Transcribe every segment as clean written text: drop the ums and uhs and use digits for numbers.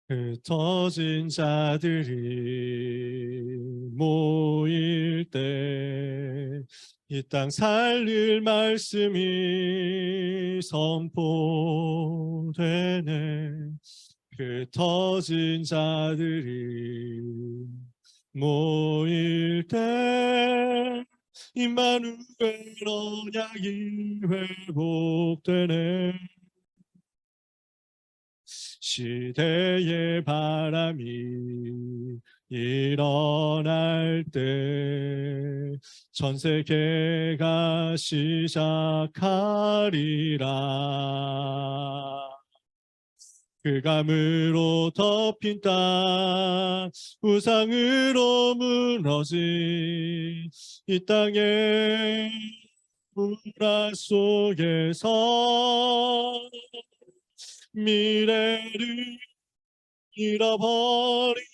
흩어진 자들이 모일 때 이 땅 살릴 말씀이 선포되네. 흩어진 자들이 모일 때 임마누엘 언약이 회복되네. 시대의 바람이 일어날 때 전 세계가 시작하리라. 흑암으로 덮인 땅, 우상으로 무너진 이 땅의 불화 속에서 미래를 잃어버린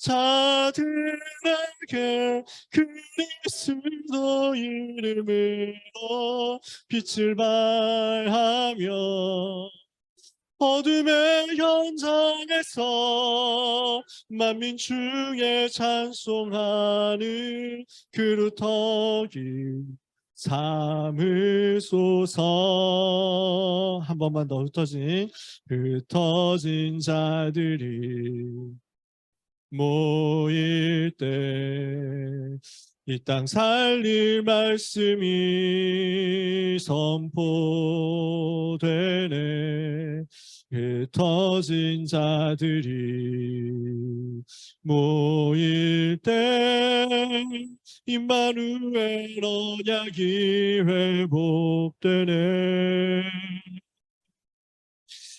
자들에게 그리스도 이름으로 빛을 발하며 어둠의 현장에서 만민 중에 찬송하는 그루터기 삼으소서. 한 번만 더. 흩어진 자들이 모일 때 이 땅 살릴 말씀이 선포되네. 흩어진 자들이 모일 때 임마누엘 언약이 회복되네.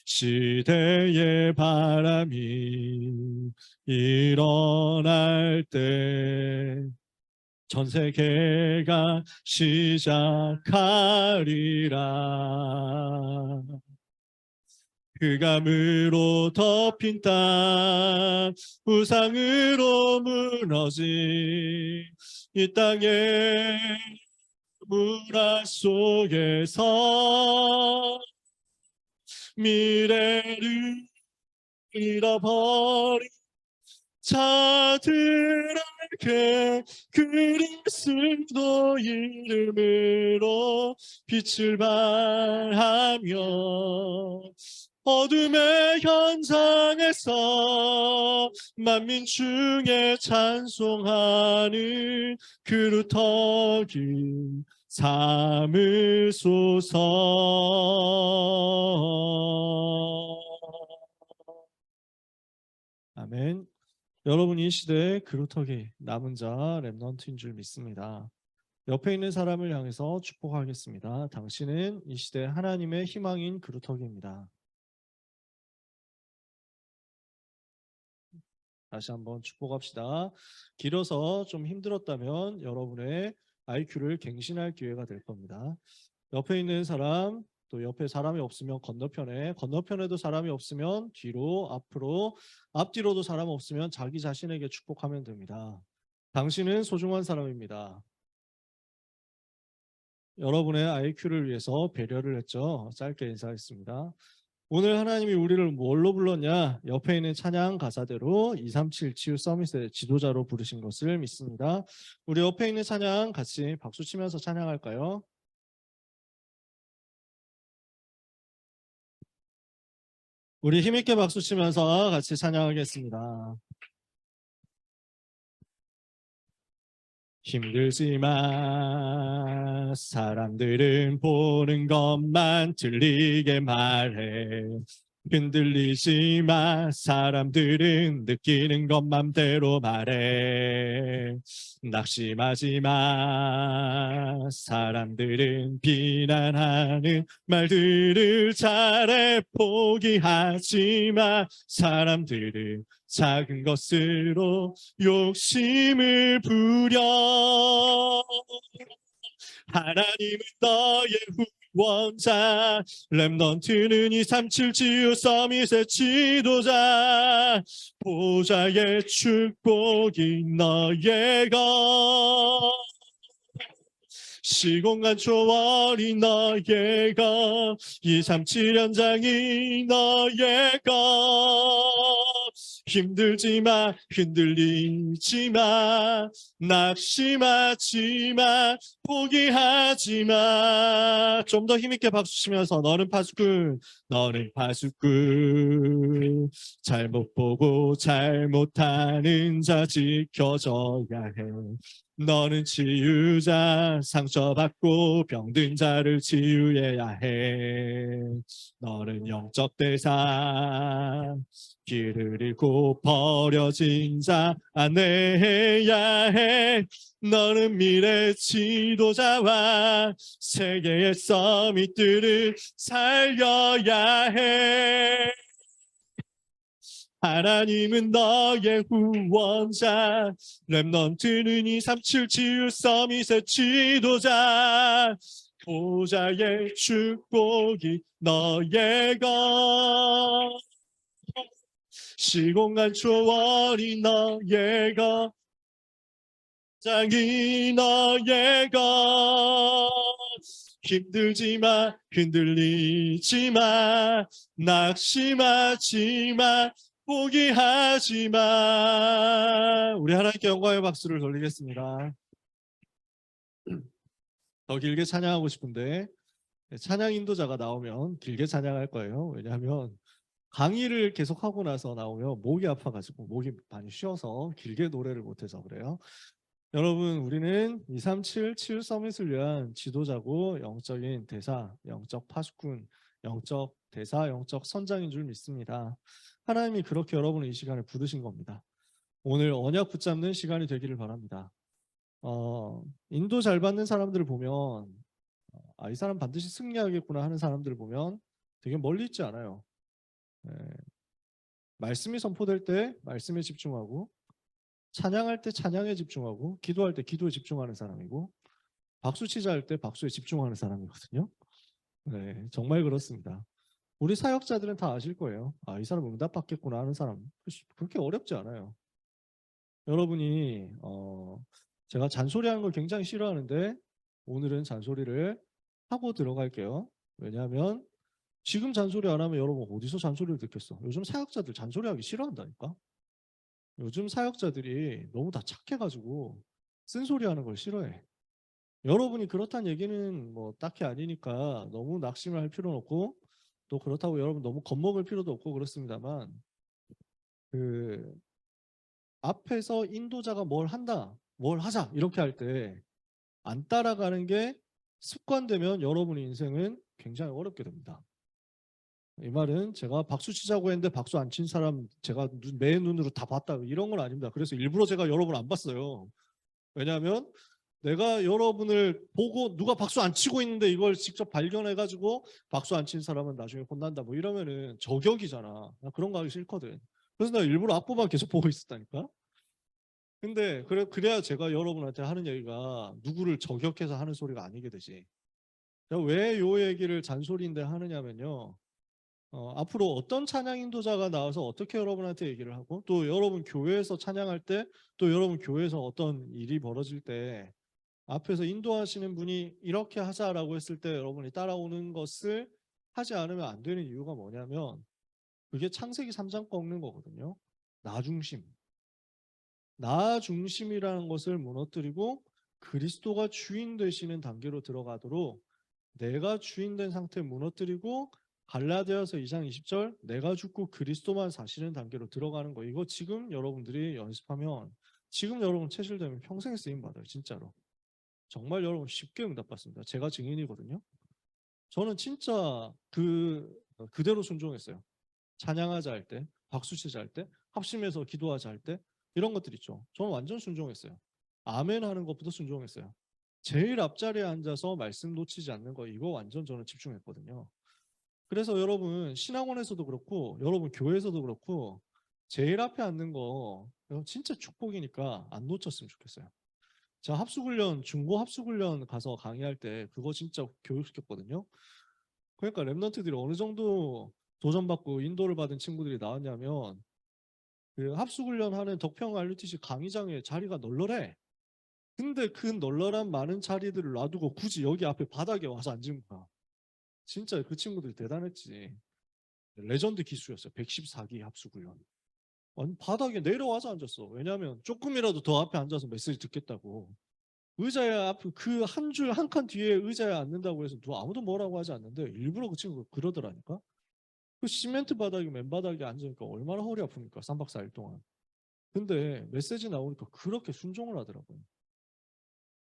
시대의 바람이 일어날 때 전 세계가 시작하리라. 흑암으로 덮인 땅, 우상으로 무너진 이 땅의 불화 속에서 미래를 잃어버린 자들에게 그리스도 이름으로 빛을 발하며 어둠의 현장에서 만민 중에 찬송하는 그루터기 삼으소서. 아멘. 여러분, 이 시대의 그루터기 남은 자 렘넌트인 줄 믿습니다. 옆에 있는 사람을 향해서 축복하겠습니다. 당신은 이 시대 하나님의 희망인 그루터기입니다. 다시 한번 축복합시다. 길어서 좀 힘들었다면 여러분의 IQ를 갱신할 기회가 될 겁니다. 옆에 있는 사람, 또 옆에 사람이 없으면 건너편에도 사람이 없으면 뒤로, 앞으로, 앞뒤로도 사람 없으면 자기 자신에게 축복하면 됩니다. 당신은 소중한 사람입니다. 여러분의 IQ를 위해서 배려를 했죠. 짧게 인사했습니다. 오늘 하나님이 우리를 뭘로 불렀냐? 옆에 있는 찬양 가사대로 237 치유 서밋의 지도자로 부르신 것을 믿습니다. 우리 옆에 있는 찬양 같이 박수 치면서 찬양할까요? 우리 힘있게 박수 치면서 같이 찬양하겠습니다. 힘들지만 사람들은 보는 것만 들리게 말해. 흔들리지 마. 사람들은 느끼는 것 맘대로 말해. 낙심하지 마. 사람들은 비난하는 말들을 잘해. 포기하지 마. 사람들은 작은 것으로 욕심을 부려. 하나님은 너의 후원자. 렘넌트는 237 치유 서밋의 지도자. 보좌의 축복이 너의 것. 시공간 초월이 너예가 237 현장이 너예가 힘들지마 흔들리지마 낙심하지마 포기하지마. 좀 더 힘있게 박수 치면서 너는 파수꾼 너는 파수꾼 잘못 보고 잘못하는 자 지켜줘야 해. 너는 치유자 상처받고 병든 자를 치유해야 해. 너는 영적 대사 길을 잃고 버려진 자 안내해야 해. 너는 미래 지도자와 세계의 서밋들을 살려야 해. 하나님은 너의 후원자 렘넌트는 237 치유 서밋의 지도자 보좌의 축복이 너의 것 시공간 초월이 너의 것 장이 너의 것 힘들지마 흔들리지마 낙심하지마 포기하지마. 우리 하나님께 영광의 박수를 돌리겠습니다. 더 길게 찬양하고 싶은데 찬양 인도자가 나오면 길게 찬양할 거예요. 왜냐하면 강의를 계속하고 나서 나오면 목이 아파가지고 목이 많이 쉬어서 길게 노래를 못해서 그래요. 여러분 우리는 237 치유 서밋을 위한 지도자고 영적인 대사, 영적 파수꾼, 영적 대사, 영적 선장인 줄 믿습니다. 하나님이 그렇게 여러분을 이 시간에 부르신 겁니다. 오늘 언약 붙잡는 시간이 되기를 바랍니다. 인도 잘 받는 사람들을 보면 이 사람 반드시 승리하겠구나 하는 사람들을 보면 되게 멀리 있지 않아요. 말씀이 선포될 때 말씀에 집중하고 찬양할 때 찬양에 집중하고 기도할 때 기도에 집중하는 사람이고 박수치자 할 때 박수에 집중하는 사람이거든요. 네, 정말 그렇습니다. 우리 사역자들은 다 아실 거예요. 이 사람 응답 받겠구나 하는 사람 그렇게 어렵지 않아요. 여러분이 제가 잔소리하는 걸 굉장히 싫어하는데 오늘은 잔소리를 하고 들어갈게요. 왜냐하면 지금 잔소리 안 하면 여러분 어디서 잔소리를 듣겠어. 요즘 사역자들 잔소리하기 싫어한다니까. 요즘 사역자들이 너무 다 착해가지고 쓴소리하는 걸 싫어해. 여러분이 그렇다는 얘기는 뭐 딱히 아니니까 너무 낙심을 할 필요는 없고 또 그렇다고 여러분 너무 겁먹을 필요도 없고 그렇습니다만 그 앞에서 인도자가 뭘 한다, 뭘 하자 이렇게 할 때 안 따라가는 게 습관되면 여러분의 인생은 굉장히 어렵게 됩니다. 이 말은 제가 박수 치자고 했는데 박수 안 친 사람 제가 매 눈으로 다 봤다 이런 건 아닙니다. 그래서 일부러 제가 여러분 안 봤어요. 왜냐하면 내가 여러분을 보고 누가 박수 안 치고 있는데 이걸 직접 발견해가지고 박수 안 친 사람은 나중에 혼난다 뭐 이러면은 저격이잖아. 나 그런 거 하기 싫거든. 그래서 내가 일부러 앞부만 계속 보고 있었다니까. 근데 그래야 제가 여러분한테 하는 얘기가 누구를 저격해서 하는 소리가 아니게 되지. 왜 요 얘기를 잔소리인데 하느냐면요. 앞으로 어떤 찬양 인도자가 나와서 어떻게 여러분한테 얘기를 하고 또 여러분 교회에서 찬양할 때 또 여러분 교회에서 어떤 일이 벌어질 때 앞에서 인도하시는 분이 이렇게 하자라고 했을 때 여러분이 따라오는 것을 하지 않으면 안 되는 이유가 뭐냐면 그게 창세기 3장 꺾는 거거든요. 나 중심. 나 중심이라는 것을 무너뜨리고 그리스도가 주인 되시는 단계로 들어가도록 내가 주인 된 상태 무너뜨리고 갈라디아서 2장 20절 내가 죽고 그리스도만 사시는 단계로 들어가는 거. 이거 지금 여러분들이 연습하면 지금 여러분 체질되면 평생 쓰임 받아요. 진짜로. 정말 여러분 쉽게 응답받습니다. 제가 증인이거든요. 저는 진짜 그대로 순종했어요. 찬양하자 할 때, 박수치자 할 때, 합심해서 기도하자 할 때 이런 것들 있죠. 저는 완전 순종했어요. 아멘 하는 것부터 순종했어요. 제일 앞자리에 앉아서 말씀 놓치지 않는 거 이거 완전 저는 집중했거든요. 그래서 여러분 신학원에서도 그렇고 여러분 교회에서도 그렇고 제일 앞에 앉는 거 진짜 축복이니까 안 놓쳤으면 좋겠어요. 제가 합숙훈련 중고 합숙훈련 가서 강의할 때 그거 진짜 교육시켰거든요. 그러니까 랩런트들이 어느 정도 도전받고 인도를 받은 친구들이 나왔냐면 그 합숙훈련 하는 덕평 RUTC 강의장에 자리가 널널해. 근데 그 널널한 많은 자리들을 놔두고 굳이 여기 앞에 바닥에 와서 앉은 거야. 진짜 그 친구들 대단했지. 레전드 기수였어요. 114기 합수훈련. 완 바닥에 내려와서 앉았어. 왜냐하면 조금이라도 더 앞에 앉아서 메시지 듣겠다고. 의자에 앞 그 한 줄 한 칸 뒤에 의자에 앉는다고 해서 누가 아무도 뭐라고 하지 않는데 일부러 그 친구가 그러더라니까. 그 시멘트 바닥에 맨바닥에 앉으니까 얼마나 허리 아픕니까? 3박 4일 동안. 근데 메시지 나오니까 그렇게 순종을 하더라고요.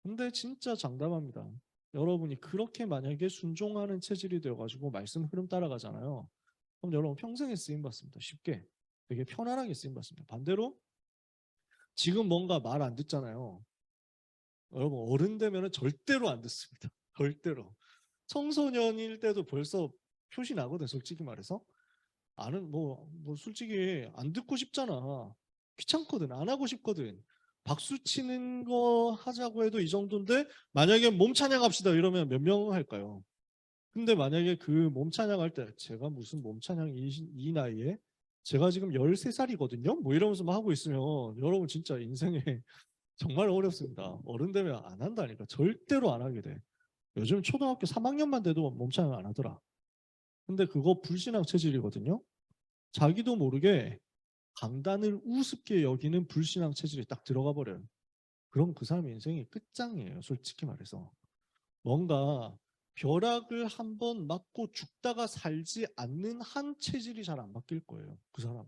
근데 진짜 장담합니다. 여러분이 그렇게 만약에 순종하는 체질이 되어가지고 말씀 흐름 따라가잖아요. 그럼 여러분 평생에 쓰임 받습니다. 쉽게. 되게 편안하게 쓰임 받습니다. 반대로 지금 뭔가 말 안 듣잖아요. 여러분 어른 되면은 절대로 안 듣습니다. 절대로. 청소년일 때도 벌써 표시 나거든. 솔직히 말해서. 아는 뭐 솔직히 안 듣고 싶잖아. 귀찮거든. 안 하고 싶거든. 박수 치는 거 하자고 해도 이 정도인데 만약에 몸 찬양합시다 이러면 몇 명 할까요? 근데 만약에 그 몸 찬양할 때 제가 무슨 몸 찬양 이 나이에 제가 지금 13살이거든요. 뭐 이러면서 막 하고 있으면 여러분 진짜 인생에 정말 어렵습니다. 어른 되면 안 한다니까. 절대로 안 하게 돼. 요즘 초등학교 3학년만 돼도 몸 찬양 안 하더라. 근데 그거 불신앙 체질이거든요. 자기도 모르게 강단을 우습게 여기는 불신앙 체질이 딱 들어가 버려요. 그럼 그 사람의 인생이 끝장이에요. 솔직히 말해서. 뭔가 벼락을 한번 맞고 죽다가 살지 않는 한 체질이 잘 안 바뀔 거예요. 그 사람은.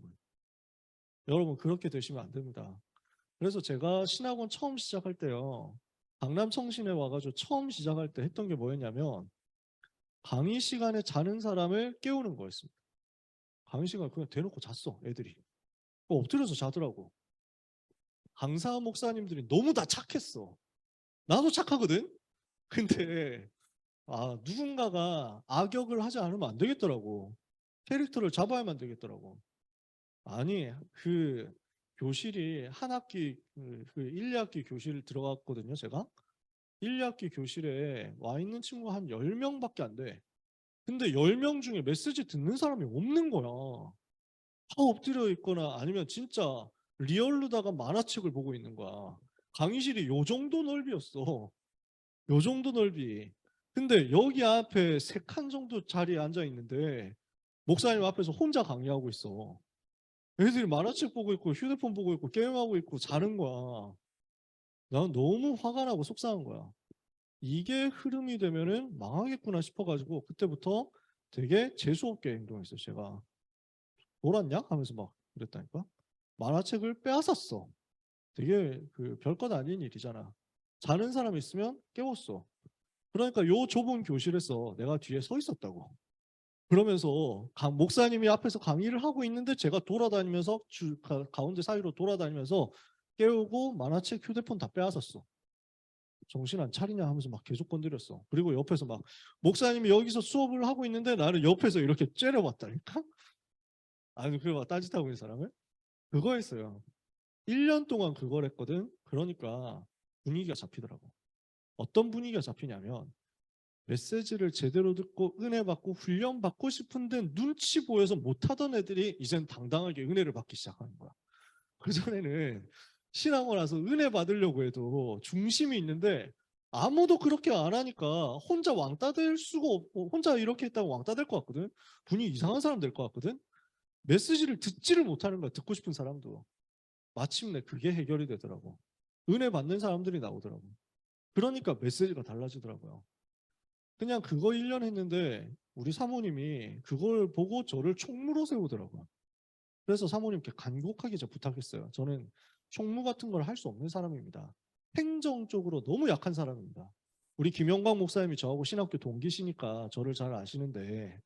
여러분 그렇게 되시면 안 됩니다. 그래서 제가 신학원 처음 시작할 때요. 강남 청신에 와가지고 처음 시작할 때 했던 게 뭐였냐면 강의 시간에 자는 사람을 깨우는 거였습니다. 강의 시간에 그냥 대놓고 잤어 애들이. 엎드려서 자더라고. 강사 목사님들이 너무 다 착했어. 나도 착하거든. 근데 누군가가 악역을 하지 않으면 안 되겠더라고. 캐릭터를 잡아야만 되겠더라고. 아니 그 교실이 한 학기 그 1, 2학기 교실 들어갔거든요. 제가 1, 2학기 교실에 와 있는 친구가 한 10명밖에 안 돼. 근데 10명 중에 메시지 듣는 사람이 없는 거야. 다 엎드려 있거나 아니면 진짜 리얼로다가 만화책을 보고 있는 거야. 강의실이 요 정도 넓이였어. 요 정도 넓이. 근데 여기 앞에 3칸 정도 자리에 앉아 있는데 목사님 앞에서 혼자 강의하고 있어. 애들이 만화책 보고 있고 휴대폰 보고 있고 게임하고 있고 자는 거야. 난 너무 화가 나고 속상한 거야. 이게 흐름이 되면은 망하겠구나 싶어가지고 그때부터 되게 재수없게 행동했어요. 제가 놀았냐? 하면서 막 그랬다니까. 만화책을 빼앗았어. 되게 그 별것 아닌 일이잖아. 자는 사람 있으면 깨웠어. 그러니까 요 좁은 교실에서 내가 뒤에 서 있었다고. 그러면서 목사님이 앞에서 강의를 하고 있는데 제가 돌아다니면서 가운데 사이로 돌아다니면서 깨우고 만화책 휴대폰 다 빼앗았어. 정신 안 차리냐 하면서 막 계속 건드렸어. 그리고 옆에서 막 목사님이 여기서 수업을 하고 있는데 나를 옆에서 이렇게 째려봤다니까. 아니 그거 막 딴짓하고 있는 사람을. 그거였어요. 1년 동안 그걸 했거든. 그러니까 분위기가 잡히더라고. 어떤 분위기가 잡히냐면 메시지를 제대로 듣고 은혜 받고 훈련 받고 싶은데 눈치 보여서 못하던 애들이 이젠 당당하게 은혜를 받기 시작하는 거야. 그전에는 신앙을 와서 은혜 받으려고 해도 중심이 있는데 아무도 그렇게 안 하니까 혼자 왕따 될 수가 없고 혼자 이렇게 했다고 왕따 될 것 같거든. 분위기 이상한 사람 될 것 같거든. 메시지를 듣지를 못하는 거야. 듣고 싶은 사람도. 마침내 그게 해결이 되더라고. 은혜 받는 사람들이 나오더라고. 그러니까 메시지가 달라지더라고요. 그냥 그거 1년 했는데 우리 사모님이 그걸 보고 저를 총무로 세우더라고요. 그래서 사모님께 간곡하게 제가 부탁했어요. 저는 총무 같은 걸 할 수 없는 사람입니다. 행정 쪽으로 너무 약한 사람입니다. 우리 김영광 목사님이 저하고 신학교 동기시니까 저를 잘 아시는데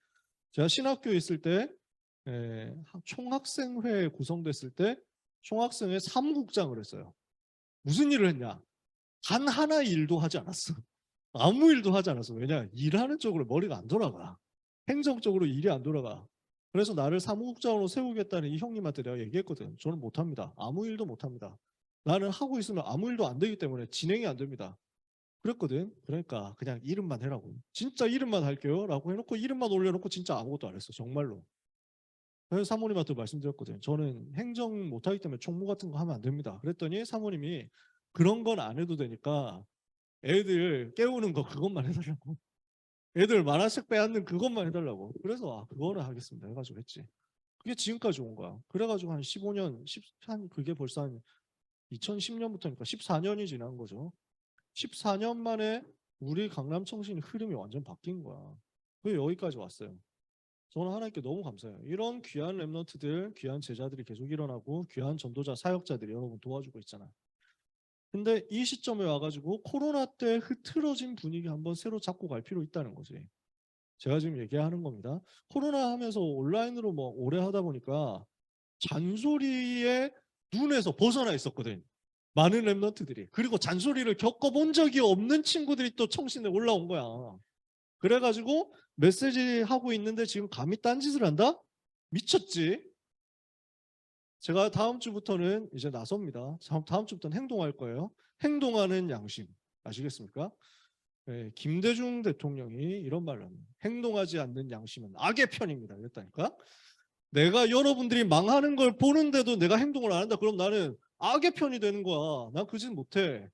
제가 신학교에 있을 때 총학생회 구성됐을 때 총학생회 사무국장을 했어요. 무슨 일을 했냐? 단 하나의 일도 하지 않았어. 아무 일도 하지 않았어. 왜냐? 일하는 쪽으로 머리가 안 돌아가. 행정적으로 일이 안 돌아가. 그래서 나를 사무국장으로 세우겠다는 이 형님한테 내가 얘기했거든. 저는 못합니다. 아무 일도 못합니다. 나는 하고 있으면 아무 일도 안 되기 때문에 진행이 안 됩니다. 그랬거든. 그러니까 그냥 이름만 해라고. 진짜 이름만 할게요. 라고 해놓고 이름만 올려놓고 진짜 아무것도 안 했어. 정말로. 그래서 사모님한테 말씀드렸거든. 저는 행정 못하기 때문에 총무 같은 거 하면 안 됩니다. 그랬더니 사모님이 그런 건 안 해도 되니까 애들 깨우는 거 그것만 해달라고. 애들 만화책 빼앗는 그것만 해달라고. 그래서 그거는 하겠습니다 해가지고 했지. 그게 지금까지 온 거야. 그래가지고 한 15년, 한 그게 벌써 한 2010년부터니까 14년이 지난 거죠. 14년 만에 우리 강남 청신 흐름이 완전 바뀐 거야. 그게 여기까지 왔어요. 저는 하나님께 너무 감사해요. 이런 귀한 랩런트들, 귀한 제자들이 계속 일어나고 귀한 전도자, 사역자들이 여러분 도와주고 있잖아. 근데 이 시점에 와가지고 코로나 때 흐트러진 분위기 한번 새로 잡고 갈 필요 있다는 거지. 제가 지금 얘기하는 겁니다. 코로나 하면서 온라인으로 뭐 오래 하다 보니까 잔소리의 눈에서 벗어나 있었거든. 많은 랩런트들이. 그리고 잔소리를 겪어본 적이 없는 친구들이 또 청신에 올라온 거야. 그래가지고 메시지 하고 있는데 지금 감히 딴짓을 한다? 미쳤지. 제가 다음 주부터는 이제 나섭니다. 다음 주부터는 행동할 거예요. 행동하는 양심. 아시겠습니까? 네, 김대중 대통령이 이런 말을 합니다. 행동하지 않는 양심은 악의 편입니다. 이랬다니까. 내가 여러분들이 망하는 걸 보는데도 내가 행동을 안 한다. 그럼 나는 악의 편이 되는 거야. 난 그 짓 못해.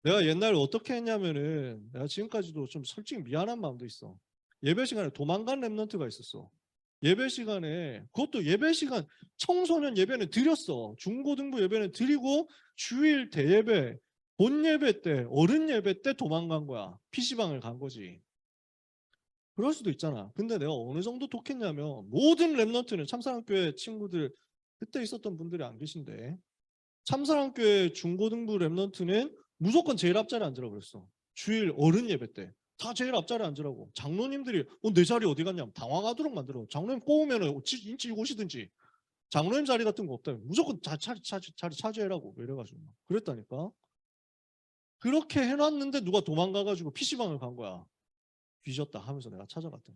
내가 옛날에 어떻게 했냐면은 내가 지금까지도 좀 솔직히 미안한 마음도 있어. 예배 시간에 도망간 랩런트가 있었어. 예배 시간에 그것도 예배 시간 청소년 예배는 드렸어. 중고등부 예배는 드리고 주일 대예배 본 예배 때 어른 예배 때 도망간 거야. PC방을 간 거지. 그럴 수도 있잖아. 근데 내가 어느 정도 독했냐면 모든 랩런트는 참사랑교회 친구들 그때 있었던 분들이 안 계신데 참사랑교회 중고등부 랩런트는 무조건 제일 앞자리에 앉으라고 그랬어. 주일 어른 예배 때. 다 제일 앞자리에 앉으라고. 장로님들이 내 자리 어디 갔냐면 당황하도록 만들어. 장로님 꼬우면 인치 오시든지. 장로님 자리 같은 거 없다면 무조건 자리 차지해라고 이래가지고 그랬다니까. 그렇게 해놨는데 누가 도망가가지고 PC방을 간 거야. 뒤졌다 하면서 내가 찾아갔더니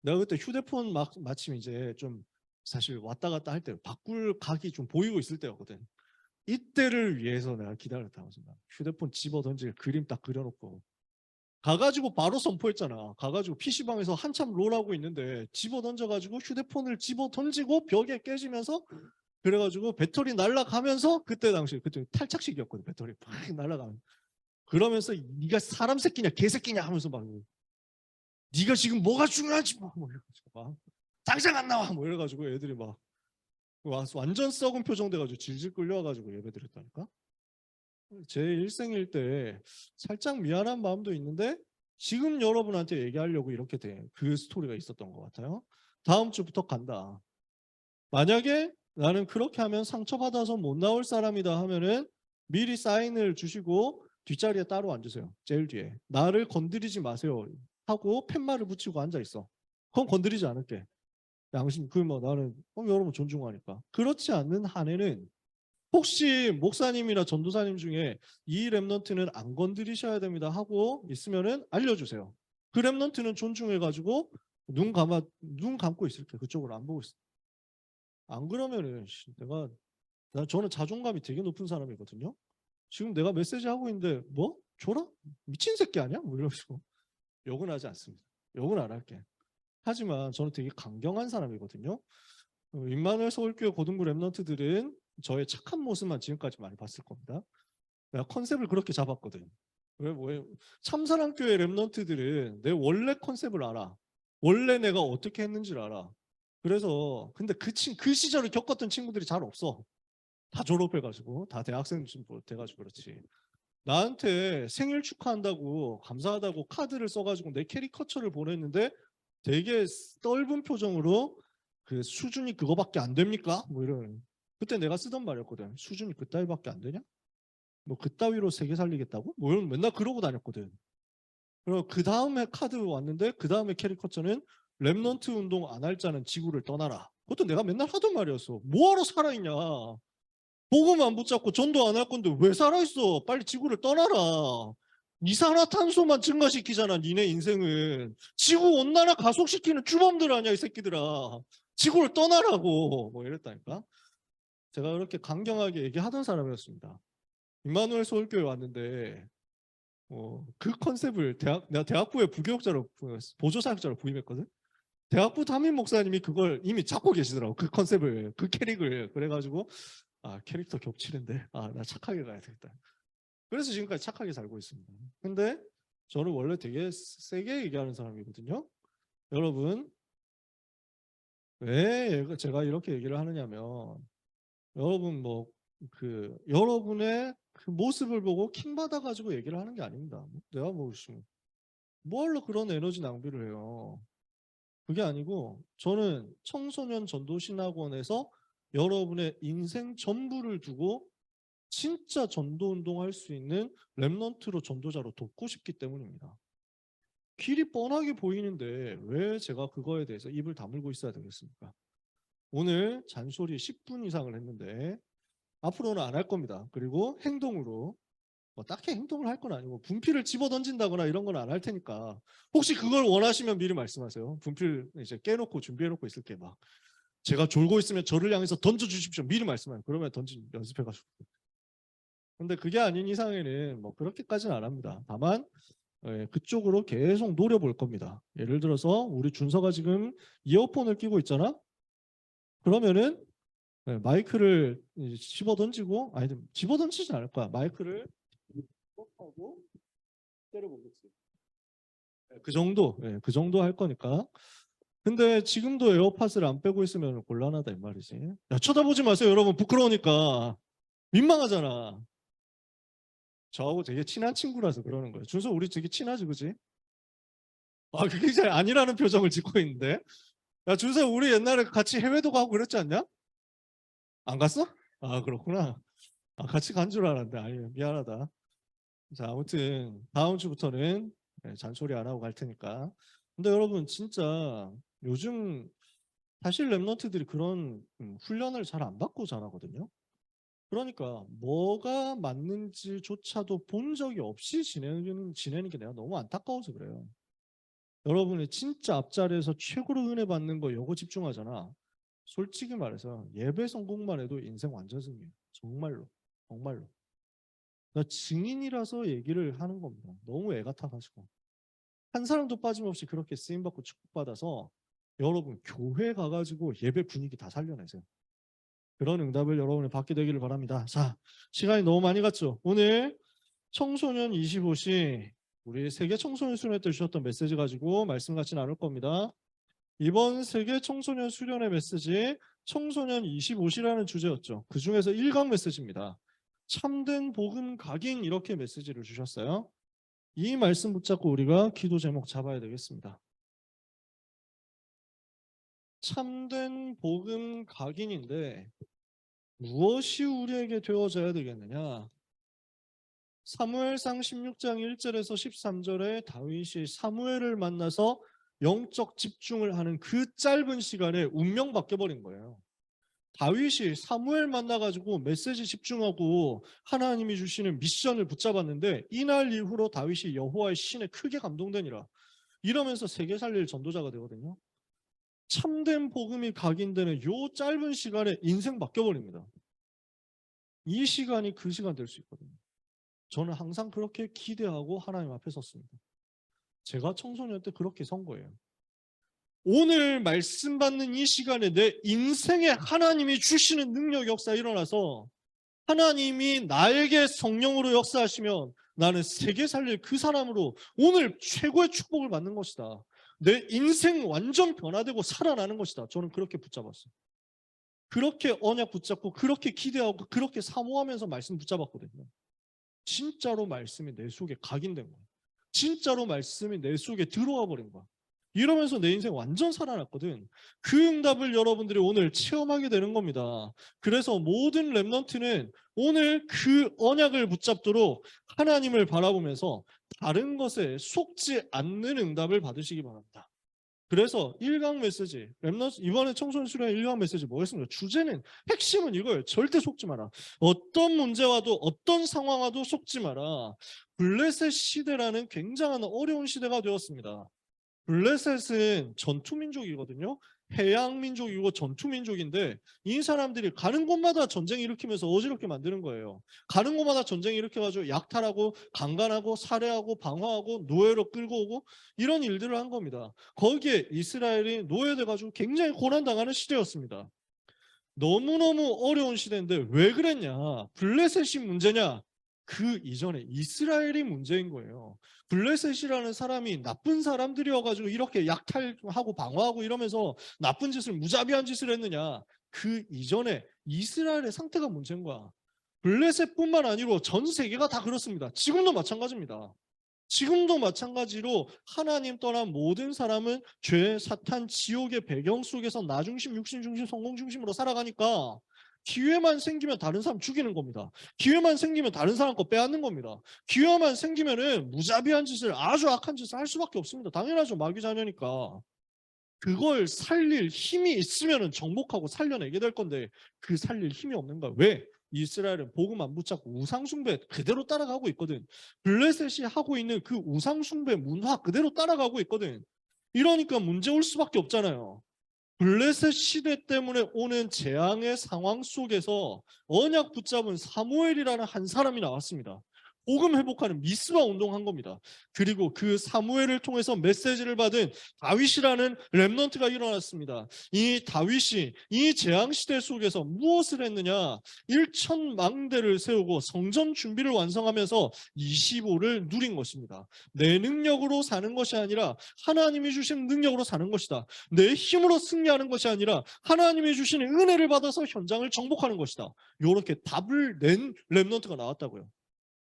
내가 그때 휴대폰 마침 이제 좀 사실 왔다 갔다 할 때 바꿀 각이 좀 보이고 있을 때였거든. 이때를 위해서 내가 기다렸다. 휴대폰 집어 던질 그림 딱 그려놓고 가가지고 바로 선포했잖아. 가가지고 PC방에서 한참 롤하고 있는데 집어 던져가지고 휴대폰을 집어 던지고 벽에 깨지면서 그래가지고 배터리 날아가면서 그때 당시 그때 탈착식이었거든. 배터리 팍 날아가면 그러면서 네가 사람 새끼냐 개새끼냐 하면서 막 네가 지금 뭐가 중요한지 뭐 이래가지고 막 당장 안 나와 뭐 이래가지고 애들이 막 완전 썩은 표정 돼가지고 질질 끌려와가지고 예배드렸다니까. 제 일생일 때 살짝 미안한 마음도 있는데 지금 여러분한테 얘기하려고 이렇게 된 그 스토리가 있었던 것 같아요. 다음 주부터 간다. 만약에 나는 그렇게 하면 상처받아서 못 나올 사람이다 하면은 미리 사인을 주시고 뒷자리에 따로 앉으세요. 제일 뒤에. 나를 건드리지 마세요 하고 팻말을 붙이고 앉아 있어. 그럼 건드리지 않을게. 양심 그 뭐 나는 여러분 존중하니까. 그렇지 않는 한에는 혹시 목사님이나 전도사님 중에 이 랩런트는 안 건드리셔야 됩니다 하고 있으면은 알려주세요. 그 랩런트는 존중해가지고 눈 감고 있을게. 그쪽으로 안 보고 있어. 안 그러면은 저는 자존감이 되게 높은 사람이거든요. 지금 내가 메시지 하고 있는데 뭐 줘라 미친 새끼 아니야? 뭐 이러시고 욕은 하지 않습니다. 욕은 안 할게. 하지만 저는 되게 강경한 사람이거든요. 임마누엘 서울교회 고등부 랩런트들은 저의 착한 모습만 지금까지 많이 봤을 겁니다. 내가 컨셉을 그렇게 잡았거든. 왜 참사랑교회 랩런트들은 내 원래 컨셉을 알아. 원래 내가 어떻게 했는지를 알아. 그래서 근데 그 시절을 겪었던 친구들이 잘 없어. 다 졸업해가지고 다 대학생 돼가지고 그렇지. 나한테 생일 축하한다고 감사하다고 카드를 써가지고 내 캐리커처를 보냈는데 되게 떫은 표정으로 그 수준이 그거밖에 안 됩니까? 뭐 이런. 그때 내가 쓰던 말이었거든. 수준이 그따위밖에 안 되냐? 뭐 그따위로 세계 살리겠다고? 뭐 이런 맨날 그러고 다녔거든. 그리고 그 다음에 카드 왔는데 그 다음에 캐리커처는 랩넌트 운동 안 할 자는 지구를 떠나라. 그것도 내가 맨날 하던 말이었어. 뭐하러 살아있냐? 복음 안 붙잡고 전도 안 할 건데 왜 살아있어? 빨리 지구를 떠나라. 이산화탄소만 증가시키잖아 니네 인생은. 지구 온난화 가속시키는 주범들 아니야 이 새끼들아. 지구를 떠나라고 뭐 이랬다니까. 제가 그렇게 강경하게 얘기하던 사람이었습니다. 임마누엘 서울교회 왔는데 그 컨셉을 내가 대학부에 부교육자로 보조사역자로 부임했거든. 대학부 담임 목사님이 그걸 이미 잡고 계시더라고. 그 컨셉을 그 캐릭을. 그래가지고 캐릭터 겹치는데 나 착하게 가야 되겠다. 그래서 지금까지 착하게 살고 있습니다. 근데 저는 원래 되게 세게 얘기하는 사람이거든요. 여러분, 왜 제가 이렇게 얘기를 하느냐면, 여러분 여러분의 그 모습을 보고 킹 받아가지고 얘기를 하는 게 아닙니다. 내가 뭐하러 그런 에너지 낭비를 해요. 그게 아니고 저는 청소년 전도 신학원에서 여러분의 인생 전부를 두고 진짜 전도 운동할 수 있는 렘넌트로 전도자로 돕고 싶기 때문입니다. 길이 뻔하게 보이는데 왜 제가 그거에 대해서 입을 다물고 있어야 되겠습니까? 오늘 잔소리 10분 이상을 했는데 앞으로는 안 할 겁니다. 그리고 행동으로 딱히 행동을 할 건 아니고 분필을 집어 던진다거나 이런 건 안 할 테니까 혹시 그걸 원하시면 미리 말씀하세요. 분필 이제 깨놓고 준비해놓고 있을게 막 제가 졸고 있으면 저를 향해서 던져 주십시오. 미리 말씀하세요. 그러면 던진 연습해가지고. 근데 그게 아닌 이상에는 그렇게까지는 안 합니다. 다만 그쪽으로 계속 노려볼 겁니다. 예를 들어서 우리 준서가 지금 이어폰을 끼고 있잖아. 그러면은 마이크를 집어 던지고 아니 집어 던지진 않을 거야. 마이크를 하고 때려보겠지. 그 정도 할 거니까. 근데 지금도 에어팟을 안 빼고 있으면 곤란하다 이 말이지. 야, 쳐다보지 마세요, 여러분. 부끄러우니까. 민망하잖아. 저하고 되게 친한 친구라서 그러는 거예요. 준서 우리 되게 친하지, 그지? 아, 그게 잘 아니라는 표정을 짓고 있는데. 야, 준서 우리 옛날에 같이 해외도 가고 그랬지 않냐? 안 갔어? 아, 그렇구나. 아, 같이 간 줄 알았는데. 아니, 미안하다. 자, 아무튼 다음 주부터는 잔소리 안 하고 갈 테니까. 근데 여러분 진짜 요즘 사실 랩런트들이 그런 훈련을 잘 안 받고 자라거든요. 그러니까 뭐가 맞는지조차도 본 적이 없이 지내는 게 내가 너무 안타까워서 그래요. 여러분이 진짜 앞자리에서 최고로 은혜 받는 거 요거 집중하잖아. 솔직히 말해서 예배 성공만 해도 인생 완전 승리예요. 정말로. 정말로. 나 증인이라서 얘기를 하는 겁니다. 너무 애 같아가지고. 한 사람도 빠짐없이 그렇게 쓰임받고 축복받아서 여러분 교회 가가지고 예배 분위기 다 살려내세요. 그런 응답을 여러분이 받게 되기를 바랍니다. 자, 시간이 너무 많이 갔죠. 오늘 청소년 25시 우리 세계 청소년 수련회 때 주셨던 메시지 가지고 말씀 같이 나눌 겁니다. 이번 세계 청소년 수련회 메시지 청소년 25시라는 주제였죠. 그 중에서 1강 메시지입니다. 참된 복음 각인 이렇게 메시지를 주셨어요. 이 말씀 붙잡고 우리가 기도 제목 잡아야 되겠습니다. 참된 복음 각인인데 무엇이 우리에게 되어져야 되겠느냐? 사무엘상 16장 1절에서 13절에 다윗이 사무엘을 만나서 영적 집중을 하는 그 짧은 시간에 운명 바뀌어버린 거예요. 다윗이 사무엘 만나가지고 메시지 집중하고 하나님이 주시는 미션을 붙잡았는데 이날 이후로 다윗이 여호와의 신에 크게 감동되니라. 이러면서 세계 살릴 전도자가 되거든요. 참된 복음이 각인되는 요 짧은 시간에 인생 바뀌어버립니다. 이 시간이 그 시간 될 수 있거든요. 저는 항상 그렇게 기대하고 하나님 앞에 섰습니다. 제가 청소년 때 그렇게 선 거예요. 오늘 말씀 받는 이 시간에 내 인생에 하나님이 주시는 능력 역사 일어나서 하나님이 나에게 성령으로 역사하시면 나는 세계 살릴 그 사람으로 오늘 최고의 축복을 받는 것이다. 내 인생 완전 변화되고 살아나는 것이다. 저는 그렇게 붙잡았어요. 그렇게 언약 붙잡고 그렇게 기대하고 그렇게 사모하면서 말씀 붙잡았거든요. 진짜로 말씀이 내 속에 각인된 거야. 진짜로 말씀이 내 속에 들어와 버린 거야. 이러면서 내 인생 완전 살아났거든. 그 응답을 여러분들이 오늘 체험하게 되는 겁니다. 그래서 모든 랩넌트는 오늘 그 언약을 붙잡도록 하나님을 바라보면서 다른 것에 속지 않는 응답을 받으시기 바랍니다. 그래서 1강 메시지, 랩넌트 이번에 청소년 수련회 1강 메시지 뭐였습니까? 주제는 핵심은 이거예요. 절대 속지 마라. 어떤 문제와도 어떤 상황와도 속지 마라. 블레셋 시대라는 굉장한 어려운 시대가 되었습니다. 블레셋은 전투민족이거든요. 해양민족이고 전투민족인데 이 사람들이 가는 곳마다 전쟁 일으키면서 어지럽게 만드는 거예요. 가는 곳마다 전쟁 일으켜가지고 약탈하고 강간하고 살해하고 방화하고 노예로 끌고 오고 이런 일들을 한 겁니다. 거기에 이스라엘이 노예돼가지고 굉장히 고난당하는 시대였습니다. 너무너무 어려운 시대인데 왜 그랬냐? 블레셋이 문제냐? 그 이전에 이스라엘이 문제인 거예요. 블레셋이라는 사람이 나쁜 사람들이어가지고 이렇게 약탈하고 방어하고 이러면서 나쁜 짓을 무자비한 짓을 했느냐. 그 이전에 이스라엘의 상태가 문제인 거야. 블레셋뿐만 아니고 전 세계가 다 그렇습니다. 지금도 마찬가지입니다. 지금도 마찬가지로 하나님 떠난 모든 사람은 죄, 사탄, 지옥의 배경 속에서 나 중심, 육신 중심, 성공 중심으로 살아가니까 기회만 생기면 다른 사람 죽이는 겁니다. 기회만 생기면 다른 사람 거 빼앗는 겁니다. 기회만 생기면은 무자비한 짓을, 아주 악한 짓을 할 수밖에 없습니다. 당연하죠. 마귀 자녀니까. 그걸 살릴 힘이 있으면은 정복하고 살려내게 될 건데 그 살릴 힘이 없는 거야. 왜? 이스라엘은 복음 안 붙잡고 우상숭배 그대로 따라가고 있거든. 블레셋이 하고 있는 그 우상숭배 문화 그대로 따라가고 있거든. 이러니까 문제 올 수밖에 없잖아요. 블레셋 시대 때문에 오는 재앙의 상황 속에서 언약 붙잡은 사무엘이라는 한 사람이 나왔습니다. 복음 회복하는 미스바 운동한 겁니다. 그리고 그 사무엘을 통해서 메시지를 받은 다윗이라는 렘넌트가 일어났습니다. 이 다윗이 이 재앙 시대 속에서 무엇을 했느냐? 1,000망대를 세우고 성전 준비를 완성하면서 25를 누린 것입니다. 내 능력으로 사는 것이 아니라 하나님이 주신 능력으로 사는 것이다. 내 힘으로 승리하는 것이 아니라 하나님이 주시는 은혜를 받아서 현장을 정복하는 것이다. 이렇게 답을 낸 렘넌트가 나왔다고요.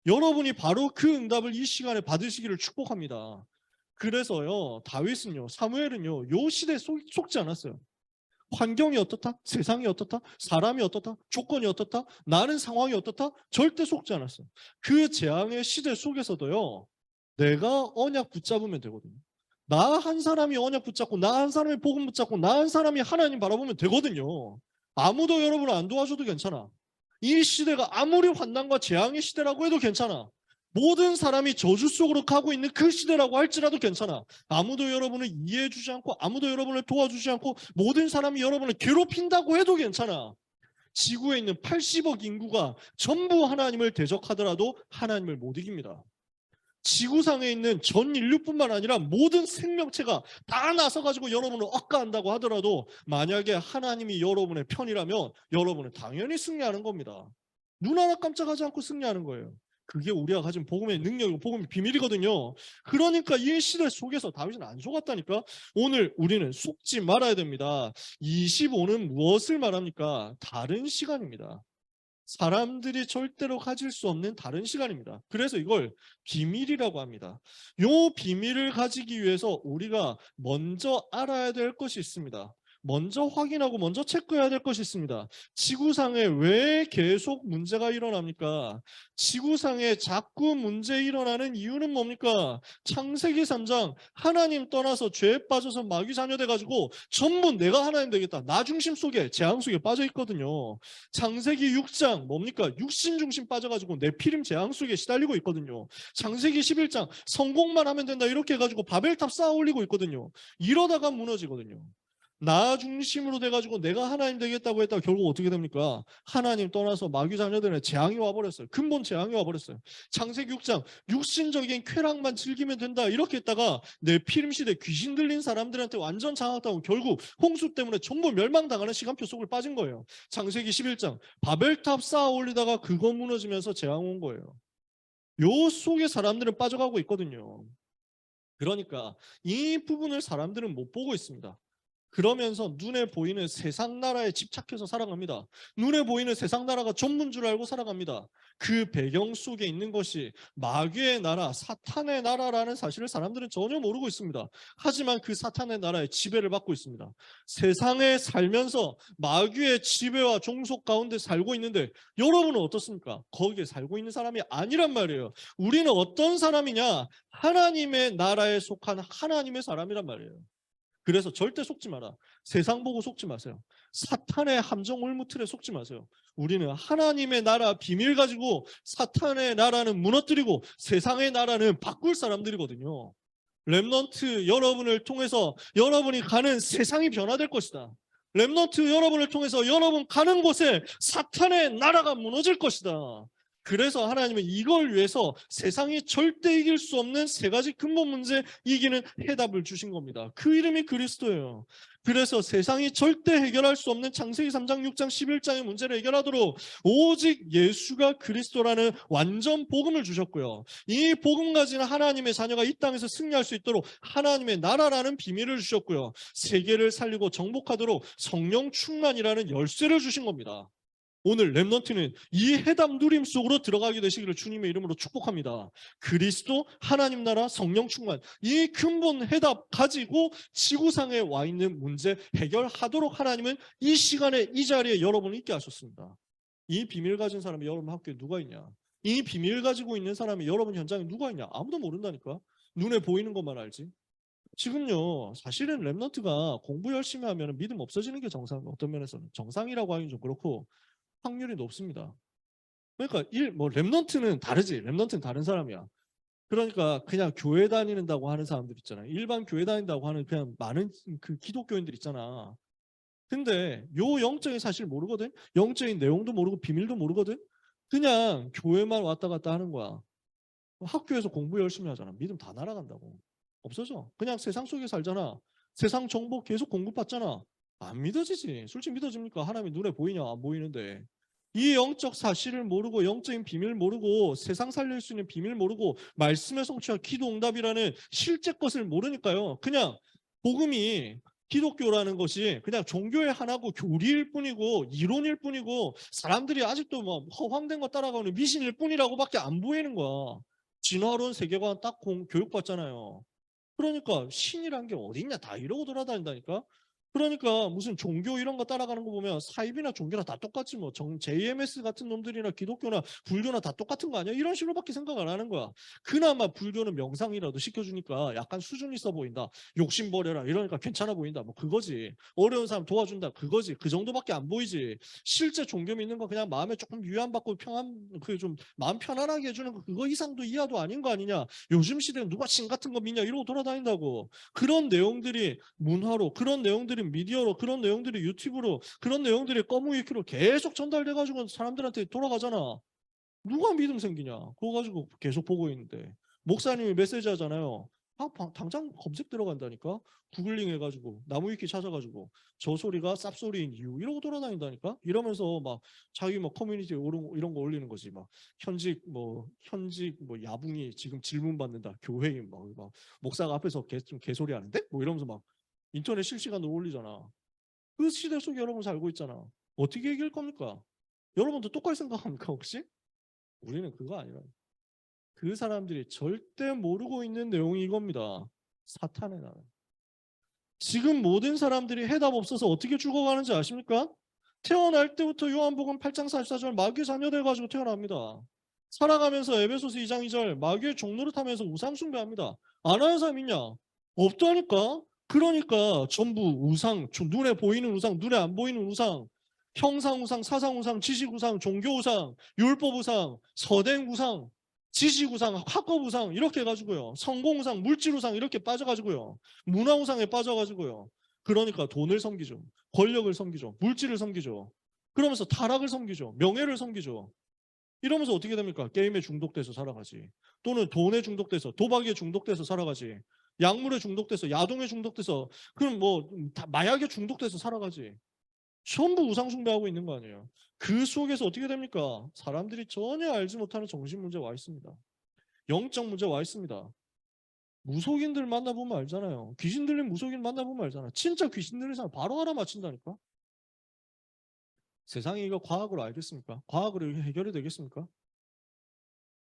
여러분이 바로 그 응답을 이 시간에 받으시기를 축복합니다. 그래서요, 다윗은요, 사무엘은요, 요 시대에 속지 않았어요. 환경이 어떻다? 세상이 어떻다? 사람이 어떻다? 조건이 어떻다? 나는 상황이 어떻다? 절대 속지 않았어요. 그 재앙의 시대 속에서도요, 내가 언약 붙잡으면 되거든요. 나 한 사람이 언약 붙잡고, 나 한 사람이 복음 붙잡고, 나 한 사람이 하나님 바라보면 되거든요. 아무도 여러분을 안 도와줘도 괜찮아. 이 시대가 아무리 환난과 재앙의 시대라고 해도 괜찮아. 모든 사람이 저주 속으로 가고 있는 그 시대라고 할지라도 괜찮아. 아무도 여러분을 이해해 주지 않고 아무도 여러분을 도와주지 않고 모든 사람이 여러분을 괴롭힌다고 해도 괜찮아. 지구에 있는 80억 인구가 전부 하나님을 대적하더라도 하나님을 못 이깁니다. 지구상에 있는 전 인류뿐만 아니라 모든 생명체가 다 나서가지고 여러분을 억까한다고 하더라도 만약에 하나님이 여러분의 편이라면 여러분은 당연히 승리하는 겁니다. 눈 하나 깜짝하지 않고 승리하는 거예요. 그게 우리가 가진 복음의 능력이고 복음의 비밀이거든요. 그러니까 이 시대 속에서 다윗은 안 속았다니까. 오늘 우리는 속지 말아야 됩니다. 25는 무엇을 말합니까? 다른 시간입니다. 사람들이 절대로 가질 수 없는 다른 시간입니다. 그래서 이걸 비밀이라고 합니다. 이 비밀을 가지기 위해서 우리가 먼저 알아야 될 것이 있습니다. 먼저 확인하고 먼저 체크해야 될 것이 있습니다. 지구상에 왜 계속 문제가 일어납니까? 지구상에 자꾸 문제 일어나는 이유는 뭡니까? 창세기 3장 하나님 떠나서 죄에 빠져서 마귀 자녀 돼가지고 전부 내가 하나님 되겠다. 나 중심 속에 재앙 속에 빠져 있거든요. 창세기 6장 뭡니까? 육신 중심 빠져가지고 네피림 재앙 속에 시달리고 있거든요. 창세기 11장 성공만 하면 된다 이렇게 해가지고 바벨탑 쌓아 올리고 있거든요. 이러다가 무너지거든요. 나 중심으로 돼가지고 내가 하나님 되겠다고 했다가 결국 어떻게 됩니까? 하나님 떠나서 마귀 자녀들의 재앙이 와버렸어요. 근본 재앙이 와버렸어요. 창세기 6장 육신적인 쾌락만 즐기면 된다 이렇게 했다가 네피림 시대 귀신 들린 사람들한테 완전 장악당하고 결국 홍수 때문에 전부 멸망당하는 시간표 속을 빠진 거예요. 창세기 11장 바벨탑 쌓아 올리다가 그거 무너지면서 재앙 온 거예요. 요 속에 사람들은 빠져가고 있거든요. 그러니까 이 부분을 사람들은 못 보고 있습니다. 그러면서 눈에 보이는 세상 나라에 집착해서 살아갑니다. 눈에 보이는 세상 나라가 전부인 줄 알고 살아갑니다. 그 배경 속에 있는 것이 마귀의 나라, 사탄의 나라라는 사실을 사람들은 전혀 모르고 있습니다. 하지만 그 사탄의 나라의 지배를 받고 있습니다. 세상에 살면서 마귀의 지배와 종속 가운데 살고 있는데 여러분은 어떻습니까? 거기에 살고 있는 사람이 아니란 말이에요. 우리는 어떤 사람이냐? 하나님의 나라에 속한 하나님의 사람이란 말이에요. 그래서 절대 속지 마라. 세상 보고 속지 마세요. 사탄의 함정 올무틀에 속지 마세요. 우리는 하나님의 나라 비밀 가지고 사탄의 나라는 무너뜨리고 세상의 나라는 바꿀 사람들이거든요. 렘넌트 여러분을 통해서 여러분이 가는 세상이 변화될 것이다. 렘넌트 여러분을 통해서 여러분 가는 곳에 사탄의 나라가 무너질 것이다. 그래서 하나님은 이걸 위해서 세상이 절대 이길 수 없는 세 가지 근본 문제 이기는 해답을 주신 겁니다. 그 이름이 그리스도예요. 그래서 세상이 절대 해결할 수 없는 창세기 3장, 6장, 11장의 문제를 해결하도록 오직 예수가 그리스도라는 완전 복음을 주셨고요. 이 복음 가진 하나님의 자녀가 이 땅에서 승리할 수 있도록 하나님의 나라라는 비밀을 주셨고요. 세계를 살리고 정복하도록 성령 충만이라는 열쇠를 주신 겁니다. 오늘 렘넌트는 이 해답 누림 속으로 들어가게 되시기를 주님의 이름으로 축복합니다. 그리스도, 하나님 나라, 성령 충만, 이 근본 해답 가지고 지구상에 와 있는 문제 해결하도록 하나님은 이 시간에 이 자리에 여러분을 있게 하셨습니다. 이 비밀 가진 사람이 여러분 학교에 누가 있냐? 이 비밀 가지고 있는 사람이 여러분 현장에 누가 있냐? 아무도 모른다니까. 눈에 보이는 것만 알지. 지금요, 사실은 렘넌트가 공부 열심히 하면 믿음 없어지는 게 정상, 어떤 면에서는 정상이라고 하긴 좀 그렇고 확률이 높습니다. 그러니까 렘넌트는 다르지. 렘넌트는 다른 사람이야. 그러니까 그냥 교회 다닌다고 하는 사람들 있잖아요. 일반 교회 다닌다고 하는 그냥 많은 그 기독교인들 있잖아. 근데 요 영적인 사실 모르거든. 영적인 내용도 모르고 비밀도 모르거든. 그냥 교회만 왔다 갔다 하는 거야. 학교에서 공부 열심히 하잖아. 믿음 다 날아간다고. 없어져. 그냥 세상 속에 살잖아. 세상 정보 계속 공급받잖아. 안 믿어지지. 솔직히 믿어집니까? 하나님이 눈에 보이냐? 안 보이는데. 이 영적 사실을 모르고 영적인 비밀 모르고 세상 살릴 수 있는 비밀 모르고 말씀의 성취와 기도 응답이라는 실제 것을 모르니까요. 그냥 복음이 기독교라는 것이 그냥 종교의 하나고 교리일 뿐이고 이론일 뿐이고 사람들이 아직도 뭐 허황된 거 따라가는 미신일 뿐이라고밖에 안 보이는 거야. 진화론 세계관 딱 교육받잖아요. 그러니까 신이란 게 어딨냐 다 이러고 돌아다닌다니까. 그러니까 무슨 종교 이런 거 따라가는 거 보면 사입이나 종교나 다 똑같지 뭐 JMS 같은 놈들이나 기독교나 불교나 다 똑같은 거 아니야? 이런 식으로밖에 생각 안 하는 거야. 그나마 불교는 명상이라도 시켜주니까 약간 수준 있어 보인다. 욕심 버려라 이러니까 괜찮아 보인다. 뭐 그거지. 어려운 사람 도와준다. 그거지. 그 정도밖에 안 보이지. 실제 종교 믿는 거 그냥 마음에 조금 위안받고 그 좀 마음 편안하게 해주는 거 그거 이상도 이하도 아닌 거 아니냐. 요즘 시대는 누가 신 같은 거 믿냐 이러고 돌아다닌다고. 그런 내용들이 문화로 그런 내용들이 미디어로 그런 내용들이 유튜브로 그런 내용들이 꺼무위키로 계속 전달돼가지고 사람들한테 돌아가잖아. 누가 믿음 생기냐. 그거 가지고 계속 보고 있는데 목사님이 메시지 하잖아요. 당장 검색 들어간다니까. 구글링 해가지고 나무위키 찾아가지고 저 소리가 쌉소리인 이유 이러고 돌아다닌다니까. 이러면서 막 자기 뭐 커뮤니티 이런 거 올리는 거지. 막 현직 야붕이 지금 질문 받는다. 교회인 막 목사가 앞에서 좀 개소리 하는데 뭐 이러면서 막 인터넷 실시간으로 올리잖아. 그 시대 속에 여러분 살고 있잖아. 어떻게 이길 겁니까? 여러분도 똑같이 생각합니까 혹시? 우리는 그거 아니라 그 사람들이 절대 모르고 있는 내용이 이겁니다. 사탄의 나라. 지금 모든 사람들이 해답 없어서 어떻게 죽어가는지 아십니까? 태어날 때부터 요한복음 8장 44절 마귀의 자녀들 가지고 태어납니다. 살아가면서 에베소서 2장 2절 마귀의 종노릇 하면서 우상 숭배합니다. 안 하는 사람 있냐? 없다니까. 그러니까 전부 우상, 눈에 보이는 우상, 눈에 안 보이는 우상, 형상 우상, 사상 우상, 지식 우상, 종교 우상, 율법 우상, 서댕 우상, 지식 우상, 학업 우상 이렇게 해가지고요. 성공 우상, 물질 우상 이렇게 빠져가지고요. 문화 우상에 빠져가지고요. 그러니까 돈을 섬기죠. 권력을 섬기죠. 물질을 섬기죠. 그러면서 타락을 섬기죠. 명예를 섬기죠. 이러면서 어떻게 됩니까? 게임에 중독돼서 살아가지. 또는 돈에 중독돼서 도박에 중독돼서 살아가지. 약물에 중독돼서 야동에 중독돼서 그럼 뭐 마약에 중독돼서 살아가지. 전부 우상 숭배하고 있는 거 아니에요. 그 속에서 어떻게 됩니까? 사람들이 전혀 알지 못하는 정신 문제 와 있습니다. 영적 문제 와 있습니다. 무속인들 만나보면 알잖아요. 귀신 들린 무속인 만나보면 알잖아. 진짜 귀신 들린 사람 바로 알아맞힌다니까. 세상이 이거 과학으로 알겠습니까? 과학으로 해결이 되겠습니까?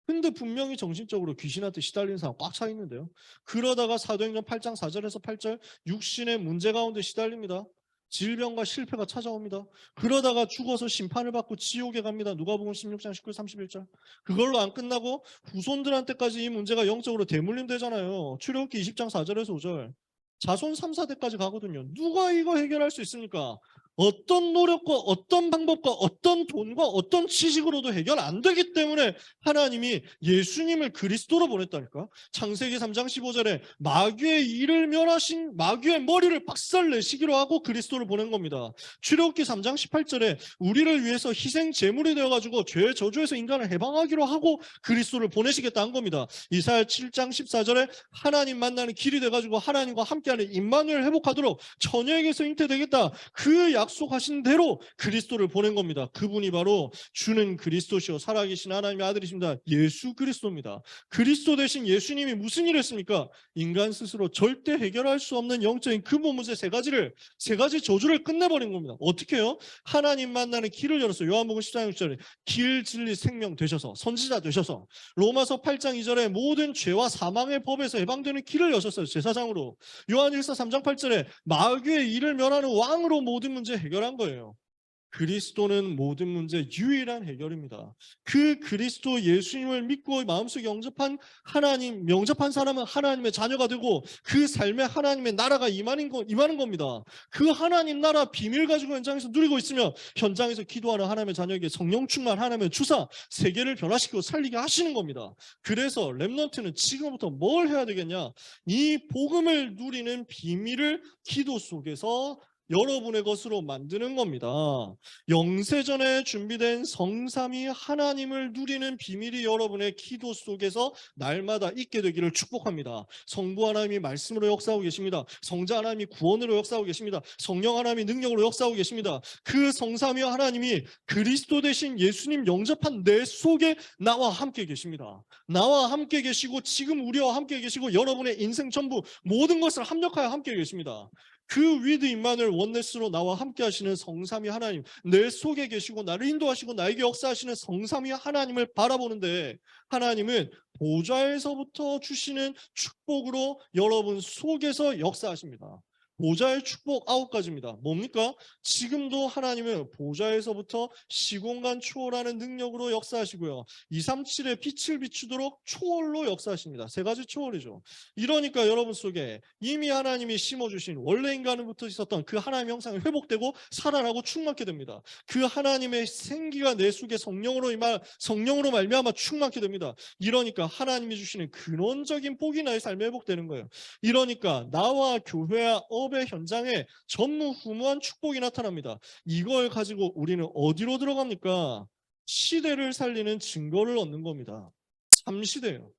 근데 분명히 정신적으로 귀신한테 시달리는 사람 꽉 차 있는데요. 그러다가 사도행전 8장 4절에서 8절 육신의 문제 가운데 시달립니다. 질병과 실패가 찾아옵니다. 그러다가 죽어서 심판을 받고 지옥에 갑니다. 누가복음 16장 19, 31절. 그걸로 안 끝나고 후손들한테까지 이 문제가 영적으로 대물림 되잖아요. 출애굽기 20장 4절에서 5절. 자손 3, 4대까지 가거든요. 누가 이거 해결할 수 있습니까? 어떤 노력과 어떤 방법과 어떤 돈과 어떤 지식으로도 해결 안 되기 때문에 하나님이 예수님을 그리스도로 보냈다니까. 창세기 3장 15절에 마귀의 일을 멸하신 마귀의 머리를 박살내시기로 하고 그리스도를 보낸 겁니다. 출애굽기 3장 18절에 우리를 위해서 희생 제물이 되어가지고 죄의 저주에서 인간을 해방하기로 하고 그리스도를 보내시겠다 한 겁니다. 이사야 7장 14절에 하나님 만나는 길이 돼가지고 하나님과 함께하는 임마누엘 회복하도록 처녀에게서 잉태되겠다. 그 약속하신 대로 그리스도를 보낸 겁니다. 그분이 바로 주는 그리스도시요 살아계신 하나님의 아들이십니다. 예수 그리스도입니다. 그리스도 대신 예수님이 무슨 일을 했습니까? 인간 스스로 절대 해결할 수 없는 영적인 근본 문제 세 가지 저주를 끝내버린 겁니다. 어떻게 해요? 하나님 만나는 길을 열어서 요한복음 14장 6절에 길 진리 생명 되셔서 선지자 되셔서 로마서 8장 2절에 모든 죄와 사망의 법에서 해방되는 길을 여셨어요. 제사장으로. 요한일서 3장 8절에 마귀의 일을 멸하는 왕으로 모든 문제 해결한 거예요. 그리스도는 모든 문제 유일한 해결입니다. 그 그리스도 예수님을 믿고 마음속에 영접한 사람은 하나님의 자녀가 되고 그 삶에 하나님의 나라가 임하는 겁니다. 그 하나님 나라 비밀 가지고 현장에서 누리고 있으면 현장에서 기도하는 하나님의 자녀에게 성령 충만 하나님의 주사 세계를 변화시키고 살리게 하시는 겁니다. 그래서 렘넌트는 지금부터 뭘 해야 되겠냐? 이 복음을 누리는 비밀을 기도 속에서 여러분의 것으로 만드는 겁니다. 영세전에 준비된 성삼위 하나님을 누리는 비밀이 여러분의 기도 속에서 날마다 있게 되기를 축복합니다. 성부 하나님이 말씀으로 역사하고 계십니다. 성자 하나님이 구원으로 역사하고 계십니다. 성령 하나님이 능력으로 역사하고 계십니다. 그 성삼위 하나님이 그리스도 대신 예수님 영접한 내 속에 나와 함께 계십니다. 나와 함께 계시고 지금 우리와 함께 계시고 여러분의 인생 전부 모든 것을 합력하여 함께 계십니다. 그 위드 임마누엘 원네스로 나와 함께 하시는 성삼위 하나님, 내 속에 계시고 나를 인도하시고 나에게 역사하시는 성삼위 하나님을 바라보는데 하나님은 보좌에서부터 주시는 축복으로 여러분 속에서 역사하십니다. 보좌의 축복 9가지입니다. 뭡니까? 지금도 하나님은 보좌에서부터 시공간 초월하는 능력으로 역사하시고요. 237의 빛을 비추도록 초월로 역사하십니다. 3가지 초월이죠. 이러니까 여러분 속에 이미 하나님이 심어주신 원래 인간으로부터 있었던 그 하나님의 형상이 회복되고 살아나고 충만케 됩니다. 그 하나님의 생기가 내 속에 성령으로 말미암아 충만케 됩니다. 이러니까 하나님이 주시는 근원적인 복이 나의 삶에 회복되는 거예요. 이러니까 나와 교회와 업의 현장에 전무후무한 축복이 나타납니다. 이걸 가지고 우리는 어디로 들어갑니까? 시대를 살리는 증거를 얻는 겁니다. 3시대예요.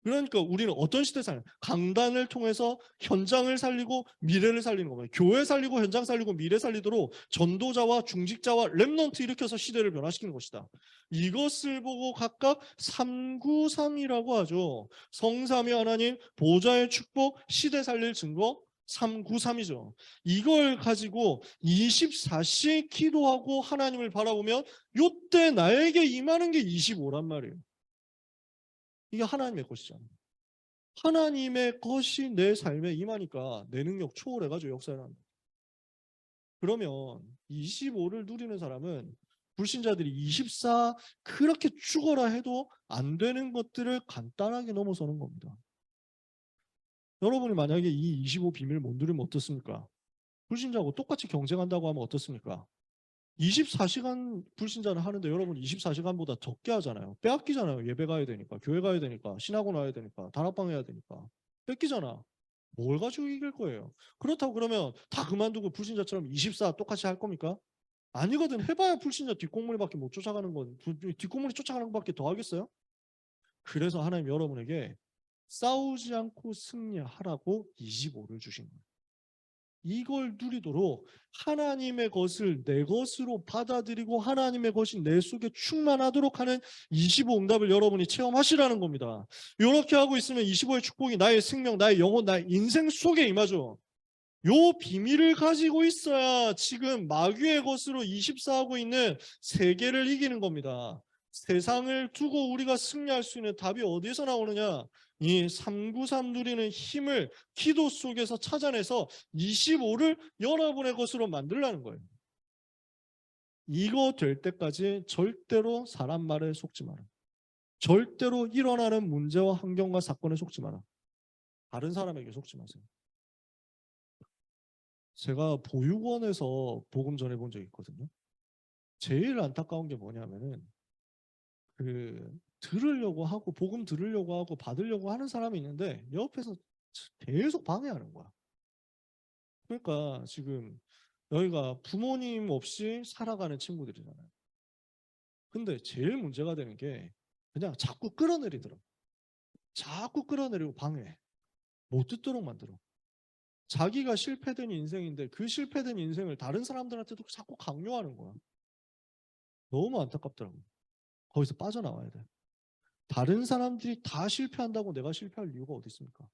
그러니까 우리는 어떤 시대에 살아요? 강단을 통해서 현장을 살리고 미래를 살리는 겁니다. 교회 살리고 현장 살리고 미래 살리도록 전도자와 중직자와 렘넌트 일으켜서 시대를 변화시키는 것이다. 이것을 보고 각각 393이라고 하죠. 성삼위 하나님, 보좌의 축복, 시대 살릴 증거 393이죠. 이걸 가지고 24시 기도하고 하나님을 바라보면 이때 나에게 임하는 게 25란 말이에요. 이게 하나님의 것이잖아요. 하나님의 것이 내 삶에 임하니까 내 능력 초월해가지고 역사를 합니다. 그러면 25를 누리는 사람은 불신자들이 24 그렇게 죽어라 해도 안 되는 것들을 간단하게 넘어서는 겁니다. 여러분이 만약에 이 25 비밀을 못 누리면 어떻습니까? 불신자하고 똑같이 경쟁한다고 하면 어떻습니까? 24시간 불신자는 하는데 여러분 24시간보다 적게 하잖아요. 빼앗기잖아요. 예배 가야 되니까, 교회 가야 되니까, 신학원 와야 되니까, 다락방 해야 되니까. 뺏기잖아. 뭘 가지고 이길 거예요? 그렇다고 그러면 다 그만두고 불신자처럼 24 똑같이 할 겁니까? 아니거든. 해봐야 불신자 뒷공무니밖에 못 쫓아가는 건, 뒷공무니 쫓아가는 것밖에 더 하겠어요? 그래서 하나님 여러분에게 싸우지 않고 승리하라고 25를 주신 거예요. 이걸 누리도록 하나님의 것을 내 것으로 받아들이고 하나님의 것이 내 속에 충만하도록 하는 25 응답을 여러분이 체험하시라는 겁니다. 이렇게 하고 있으면 25의 축복이 나의 생명, 나의 영혼, 나의 인생 속에 임하죠. 요 비밀을 가지고 있어야 지금 마귀의 것으로 24하고 있는 세계를 이기는 겁니다. 세상을 두고 우리가 승리할 수 있는 답이 어디서 나오느냐? 이 393 누리는 힘을 기도 속에서 찾아내서 25를 여러분의 것으로 만들라는 거예요. 이거 될 때까지 절대로 사람 말에 속지 마라. 절대로 일어나는 문제와 환경과 사건에 속지 마라. 다른 사람에게 속지 마세요. 제가 보육원에서 복음 전해본 적이 있거든요. 제일 안타까운 게 뭐냐면은 들으려고 하고 복음 들으려고 하고 받으려고 하는 사람이 있는데 옆에서 계속 방해하는 거야. 그러니까 지금 여기가 부모님 없이 살아가는 친구들이잖아요. 근데 제일 문제가 되는 게 그냥 자꾸 끌어내리더라고. 자꾸 끌어내리고 방해해. 못 듣도록 만들어. 자기가 실패된 인생인데 그 실패된 인생을 다른 사람들한테도 자꾸 강요하는 거야. 너무 안타깝더라고. 거기서 빠져나와야 돼. 다른 사람들이 다 실패한다고 내가 실패할 이유가 어디 있습니까?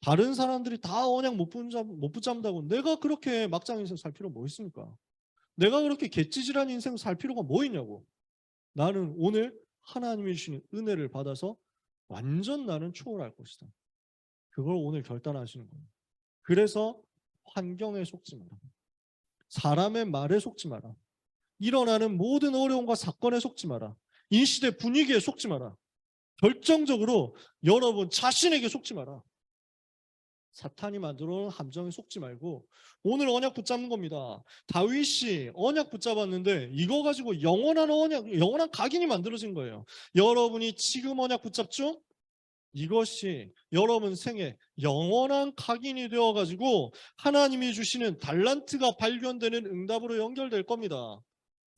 다른 사람들이 다 언약 못 붙잡는다고 내가 그렇게 막장 인생 살 필요 뭐 있습니까? 내가 그렇게 개찌질한 인생 살 필요가 뭐 있냐고. 나는 오늘 하나님이 주시는 은혜를 받아서 완전 나는 초월할 것이다. 그걸 오늘 결단하시는 거예요. 그래서 환경에 속지 마라. 사람의 말에 속지 마라. 일어나는 모든 어려움과 사건에 속지 마라. 이 시대 분위기에 속지 마라. 결정적으로 여러분 자신에게 속지 마라. 사탄이 만들어 놓은 함정에 속지 말고 오늘 언약 붙잡는 겁니다. 다윗이 언약 붙잡았는데 이거 가지고 영원한 언약, 영원한 각인이 만들어진 거예요. 여러분이 지금 언약 붙잡죠? 이것이 여러분 생에 영원한 각인이 되어가지고 하나님이 주시는 달란트가 발견되는 응답으로 연결될 겁니다.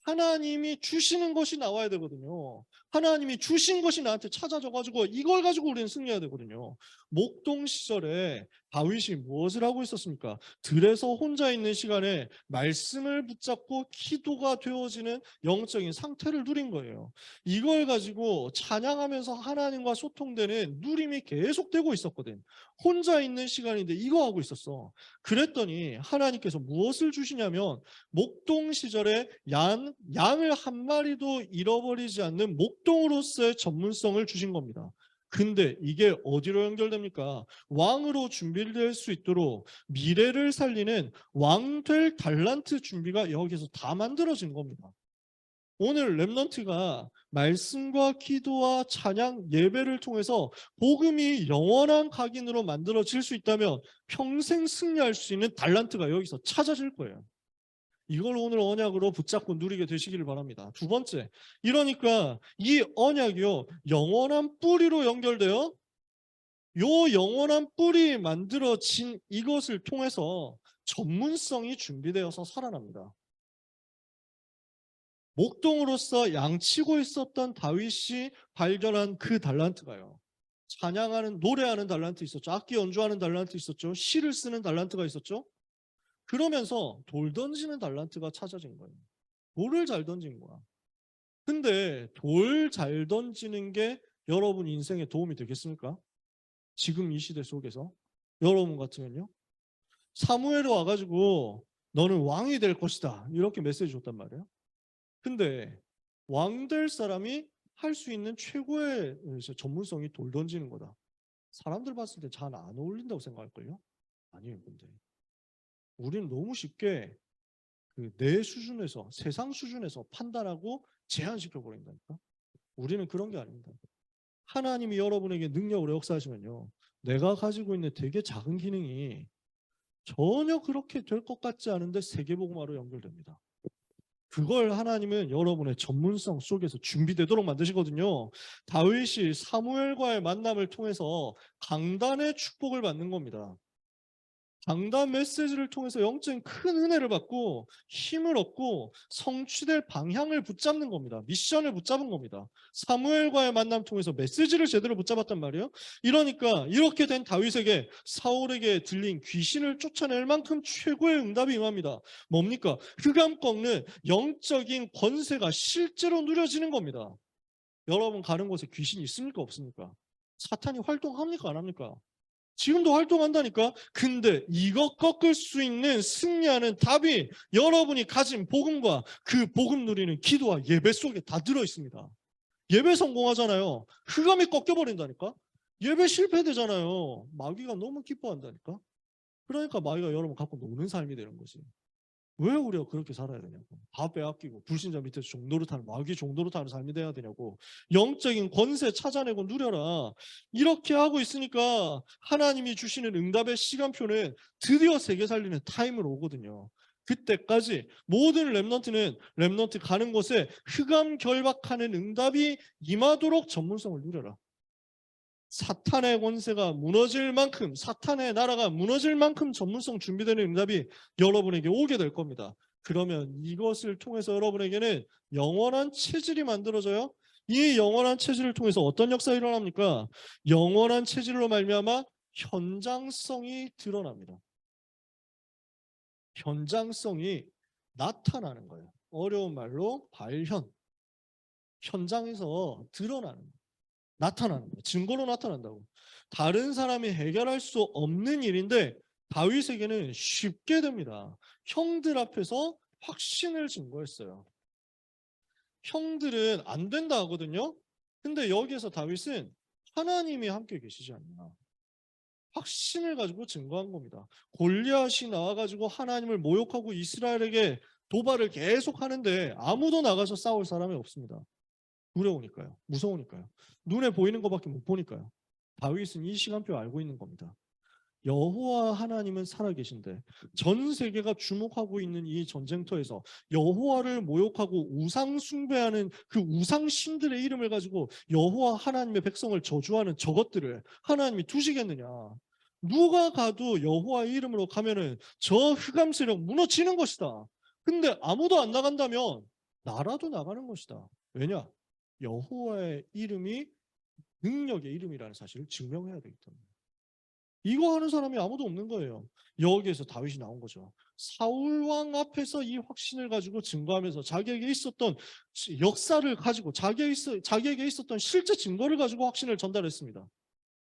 하나님이 주시는 것이 나와야 되거든요. 하나님이 주신 것이 나한테 찾아져가지고 이걸 가지고 우리는 승리해야 되거든요. 목동 시절에 다윗이 무엇을 하고 있었습니까? 들에서 혼자 있는 시간에 말씀을 붙잡고 기도가 되어지는 영적인 상태를 누린 거예요. 이걸 가지고 찬양하면서 하나님과 소통되는 누림이 계속되고 있었거든. 혼자 있는 시간인데 이거 하고 있었어. 그랬더니 하나님께서 무엇을 주시냐면 목동 시절에 양을 한 마리도 잃어버리지 않는 목동으로서의 전문성을 주신 겁니다. 근데 이게 어디로 연결됩니까? 왕으로 준비될 수 있도록 미래를 살리는 왕 될 달란트 준비가 여기서 다 만들어진 겁니다. 오늘 렘넌트가 말씀과 기도와 찬양, 예배를 통해서 복음이 영원한 각인으로 만들어질 수 있다면 평생 승리할 수 있는 달란트가 여기서 찾아질 거예요. 이걸 오늘 언약으로 붙잡고 누리게 되시기를 바랍니다. 두 번째, 이러니까 이 언약이요 영원한 뿌리로 연결되어 요 영원한 뿌리 만들어진 이것을 통해서 전문성이 준비되어서 살아납니다. 목동으로서 양치고 있었던 다윗이 발견한 그 달란트가요. 찬양하는 노래하는 달란트 있었죠. 악기 연주하는 달란트 있었죠. 시를 쓰는 달란트가 있었죠. 그러면서 돌 던지는 달란트가 찾아진 거예요. 돌을 잘 던진 거야. 근데 돌 잘 던지는 게 여러분 인생에 도움이 되겠습니까? 지금 이 시대 속에서 여러분 같으면요. 사무엘에 와가지고 너는 왕이 될 것이다 이렇게 메시지 줬단 말이에요. 근데 왕 될 사람이 할 수 있는 최고의 전문성이 돌 던지는 거다. 사람들 봤을 때 잘 안 어울린다고 생각할걸요? 아니에요. 근데 우리는 너무 쉽게 내 수준에서 세상 수준에서 판단하고 제한시켜 버린다니까. 우리는 그런 게 아닙니다. 하나님이 여러분에게 능력으로 역사하시면요. 내가 가지고 있는 되게 작은 기능이 전혀 그렇게 될 것 같지 않은데 세계복음화로 연결됩니다. 그걸 하나님은 여러분의 전문성 속에서 준비되도록 만드시거든요. 다윗이 사무엘과의 만남을 통해서 강단의 축복을 받는 겁니다. 강단 메시지를 통해서 영적인 큰 은혜를 받고 힘을 얻고 성취될 방향을 붙잡는 겁니다. 미션을 붙잡은 겁니다. 사무엘과의 만남 통해서 메시지를 제대로 붙잡았단 말이에요. 이러니까 이렇게 된 다윗에게 사울에게 들린 귀신을 쫓아낼 만큼 최고의 응답이 임합니다. 뭡니까? 흑암 꺾는 영적인 권세가 실제로 누려지는 겁니다. 여러분 가는 곳에 귀신이 있습니까? 없습니까? 사탄이 활동합니까? 안 합니까? 지금도 활동한다니까. 근데 이거 꺾을 수 있는 승리하는 답이 여러분이 가진 복음과 그 복음 누리는 기도와 예배 속에 다 들어 있습니다. 예배 성공하잖아요. 흑암이 꺾여버린다니까. 예배 실패되잖아요. 마귀가 너무 기뻐한다니까. 그러니까 마귀가 여러분 갖고 노는 삶이 되는 거지. 왜 우리가 그렇게 살아야 되냐고. 다 빼앗기고 불신자 밑에서 종노릇하는 마귀 종노릇하는 삶이 돼야 되냐고. 영적인 권세 찾아내고 누려라. 이렇게 하고 있으니까 하나님이 주시는 응답의 시간표는 드디어 세계 살리는 타임으로 오거든요. 그때까지 모든 렘넌트 가는 곳에 흑암 결박하는 응답이 임하도록 전문성을 누려라. 사탄의 권세가 무너질 만큼, 사탄의 나라가 무너질 만큼 전문성 준비되는 응답이 여러분에게 오게 될 겁니다. 그러면 이것을 통해서 여러분에게는 영원한 체질이 만들어져요. 이 영원한 체질을 통해서 어떤 역사가 일어납니까? 영원한 체질로 말미암아 현장성이 드러납니다. 현장성이 나타나는 거예요. 어려운 말로 발현. 현장에서 드러나는 거예요. 나타나는 거예요. 증거로 나타난다고. 다른 사람이 해결할 수 없는 일인데 다윗에게는 쉽게 됩니다. 형들 앞에서 확신을 증거했어요. 형들은 안 된다 하거든요. 근데 여기에서 다윗은 하나님이 함께 계시지 않나. 확신을 가지고 증거한 겁니다. 골리앗이 나와가지고 하나님을 모욕하고 이스라엘에게 도발을 계속 하는데 아무도 나가서 싸울 사람이 없습니다. 두려우니까요. 무서우니까요. 눈에 보이는 것밖에 못 보니까요. 다윗은 이 시간표 알고 있는 겁니다. 여호와 하나님은 살아계신데 전 세계가 주목하고 있는 이 전쟁터에서 여호와를 모욕하고 우상 숭배하는 그 우상 신들의 이름을 가지고 여호와 하나님의 백성을 저주하는 저것들을 하나님이 두시겠느냐. 누가 가도 여호와의 이름으로 가면은 저 흑암 세력 무너지는 것이다. 근데 아무도 안 나간다면 나라도 나가는 것이다. 왜냐? 여호와의 이름이 능력의 이름이라는 사실을 증명해야 되기 때문에. 이거 하는 사람이 아무도 없는 거예요. 여기에서 다윗이 나온 거죠. 사울 왕 앞에서 이 확신을 가지고 증거하면서 자기에게 있었던 역사를 가지고 자기에게 있었던 실제 증거를 가지고 확신을 전달했습니다.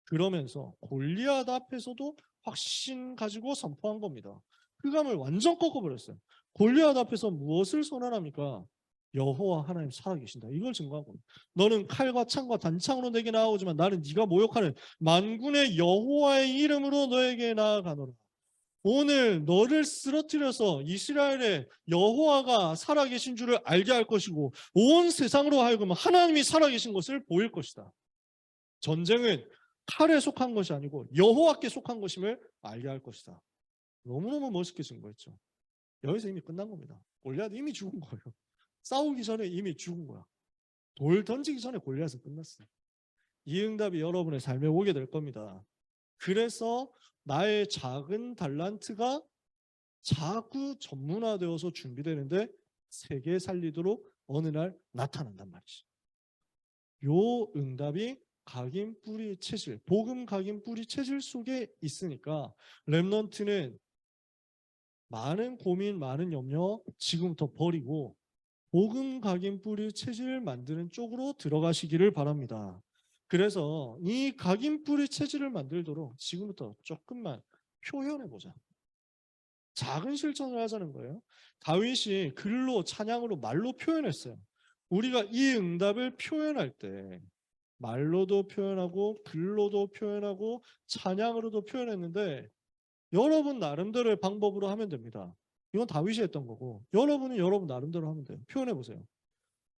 그러면서 골리앗 앞에서도 확신 가지고 선포한 겁니다. 흑암을 완전 꺾어버렸어요. 골리앗 앞에서 무엇을 선언합니까? 여호와 하나님 살아계신다. 이걸 증거한 겁니다. 너는 칼과 창과 단창으로 내게 나아오지만 나는 네가 모욕하는 만군의 여호와의 이름으로 너에게 나아가노라. 오늘 너를 쓰러뜨려서 이스라엘의 여호와가 살아계신 줄을 알게 할 것이고 온 세상으로 하여금 하나님이 살아계신 것을 보일 것이다. 전쟁은 칼에 속한 것이 아니고 여호와께 속한 것임을 알게 할 것이다. 너무너무 멋있게 증거했죠. 여기서 이미 끝난 겁니다. 골리앗 이미 죽은 거예요. 싸우기 전에 이미 죽은 거야. 돌 던지기 전에 골리앗은 끝났어요. 이 응답이 여러분의 삶에 오게 될 겁니다. 그래서 나의 작은 달란트가 자꾸 전문화되어서 준비되는데 세계 살리도록 어느 날 나타난단 말이지. 요 응답이 각인 뿌리 체질, 복음 각인 뿌리 체질 속에 있으니까 렘넌트는 많은 고민, 많은 염려 지금부터 버리고 복음 각인 뿌리 체질을 만드는 쪽으로 들어가시기를 바랍니다. 그래서 이 각인 뿌리 체질을 만들도록 지금부터 조금만 표현해 보자. 작은 실천을 하자는 거예요. 다윗이 글로, 찬양으로, 말로 표현했어요. 우리가 이 응답을 표현할 때 말로도 표현하고 글로도 표현하고 찬양으로도 표현했는데 여러분 나름대로의 방법으로 하면 됩니다. 이건 다윗이 했던 거고 여러분은 여러분 나름대로 하면 돼요. 표현해 보세요.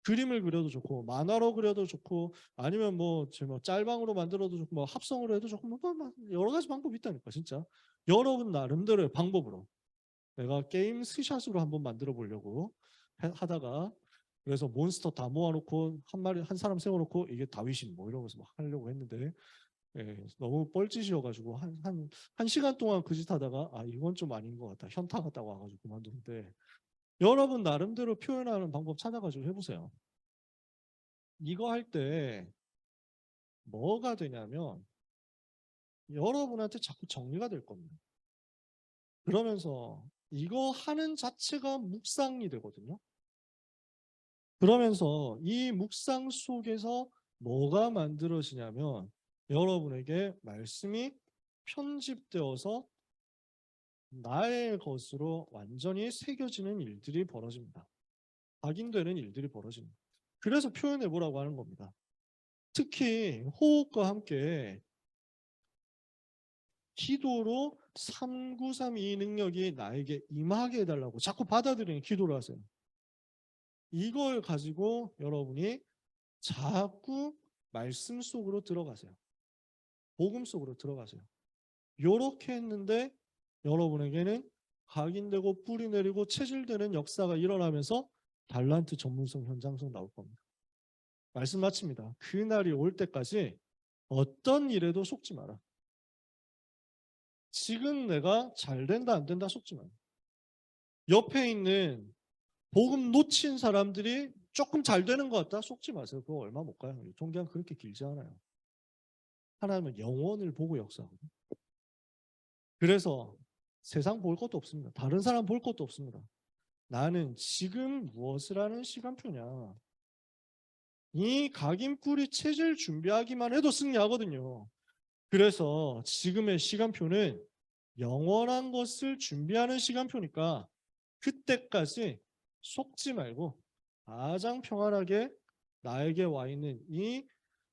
그림을 그려도 좋고 만화로 그려도 좋고 아니면 뭐 짤방으로 만들어도 좋고 뭐 합성으로 해도 좋고 뭐 여러 가지 방법이 있다니까 진짜. 여러분 나름대로의 방법으로. 내가 게임 스샷으로 한번 만들어 보려고 하다가 그래서 몬스터 다 모아놓고 한 사람 세워놓고 이게 다윗이 뭐 이러면서 막 하려고 했는데 예, 너무 뻘짓이어가지고 한 시간 동안 그 짓 하다가 아 이건 좀 아닌 것 같다 현타 갔다 와가지고 그만두는데 여러분 나름대로 표현하는 방법 찾아가지고 해보세요. 이거 할 때 뭐가 되냐면 여러분한테 자꾸 정리가 될 겁니다. 그러면서 이거 하는 자체가 묵상이 되거든요. 그러면서 이 묵상 속에서 뭐가 만들어지냐면 여러분에게 말씀이 편집되어서 나의 것으로 완전히 새겨지는 일들이 벌어집니다. 각인되는 일들이 벌어집니다. 그래서 표현해 보라고 하는 겁니다. 특히 호흡과 함께 기도로 393이 능력이 나에게 임하게 해달라고 자꾸 받아들이는 기도를 하세요. 이걸 가지고 여러분이 자꾸 말씀 속으로 들어가세요. 복음 속으로 들어가세요. 요렇게 했는데 여러분에게는 각인되고 뿌리 내리고 체질되는 역사가 일어나면서 달란트 전문성 현장성 나올 겁니다. 말씀 마칩니다. 그날이 올 때까지 어떤 일에도 속지 마라. 지금 내가 잘 된다 안 된다 속지 마라. 옆에 있는 복음 놓친 사람들이 조금 잘 되는 것 같다 속지 마세요. 그거 얼마 못 가요. 통계는 그렇게 길지 않아요. 하나님은 영혼을 보고 역사하거든요. 그래서 세상 볼 것도 없습니다. 다른 사람 볼 것도 없습니다. 나는 지금 무엇을 하는 시간표냐. 이 각인 뿌리 체질 준비하기만 해도 승리하거든요. 그래서 지금의 시간표는 영원한 것을 준비하는 시간표니까 그때까지 속지 말고 가장 평안하게 나에게 와 있는 이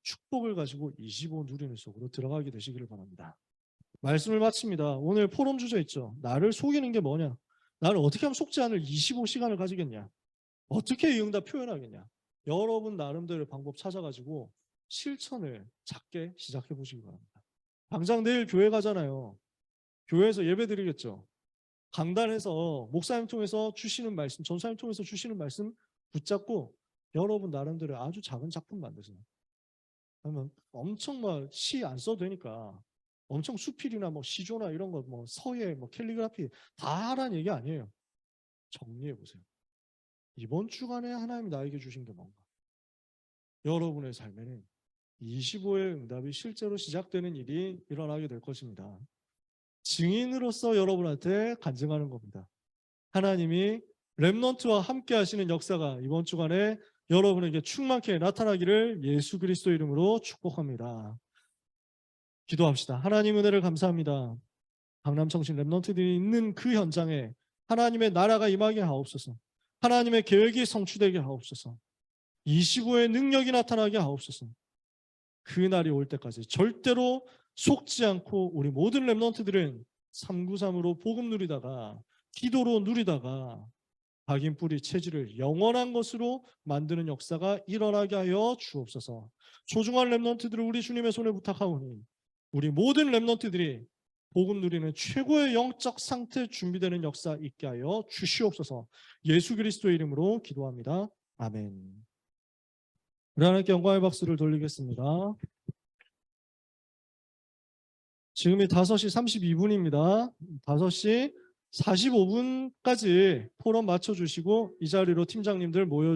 축복을 가지고 25 누리는 속으로 들어가게 되시기를 바랍니다. 말씀을 마칩니다. 오늘 포럼 주제 있죠. 나를 속이는 게 뭐냐? 나를 어떻게 하면 속지 않을 25시간을 가지겠냐? 어떻게 이 응답 표현하겠냐? 여러분 나름대로 방법 찾아가지고 실천을 작게 시작해 보시기 바랍니다. 당장 내일 교회 가잖아요. 교회에서 예배 드리겠죠. 강단에서 목사님 통해서 주시는 말씀, 전사님 통해서 주시는 말씀 붙잡고 여러분 나름대로 아주 작은 작품 만드세요. 그러면 엄청 막 시 안 써도 되니까 엄청 수필이나 뭐 시조나 이런 거 뭐 서예 뭐 캘리그라피 다 하라는 얘기 아니에요. 정리해 보세요. 이번 주간에 하나님이 나에게 주신 게 뭔가? 여러분의 삶에는 25의 응답이 실제로 시작되는 일이 일어나게 될 것입니다. 증인으로서 여러분한테 간증하는 겁니다. 하나님이 렘넌트와 함께 하시는 역사가 이번 주간에 여러분에게 충만케 나타나기를 예수 그리스도 이름으로 축복합니다. 기도합시다. 하나님 은혜를 감사합니다. 강남청신 렘넌트들이 있는 그 현장에 하나님의 나라가 임하게 하옵소서. 하나님의 계획이 성취되게 하옵소서. 25의 능력이 나타나게 하옵소서. 그 날이 올 때까지 절대로 속지 않고 우리 모든 렘넌트들은 393으로 복음 누리다가 기도로 누리다가 각인 뿌리 체질을 영원한 것으로 만드는 역사가 일어나게 하여 주옵소서. 소중한 렘넌트들을 우리 주님의 손에 부탁하오니 우리 모든 렘넌트들이 복음 누리는 최고의 영적 상태 준비되는 역사 있게 하여 주시옵소서. 예수 그리스도의 이름으로 기도합니다. 아멘. 우리 하나님께 영광의 박수를 돌리겠습니다. 지금이 5시 32분입니다. 5시 45분까지 포럼 맞춰주시고 이 자리로 팀장님들 모여주시기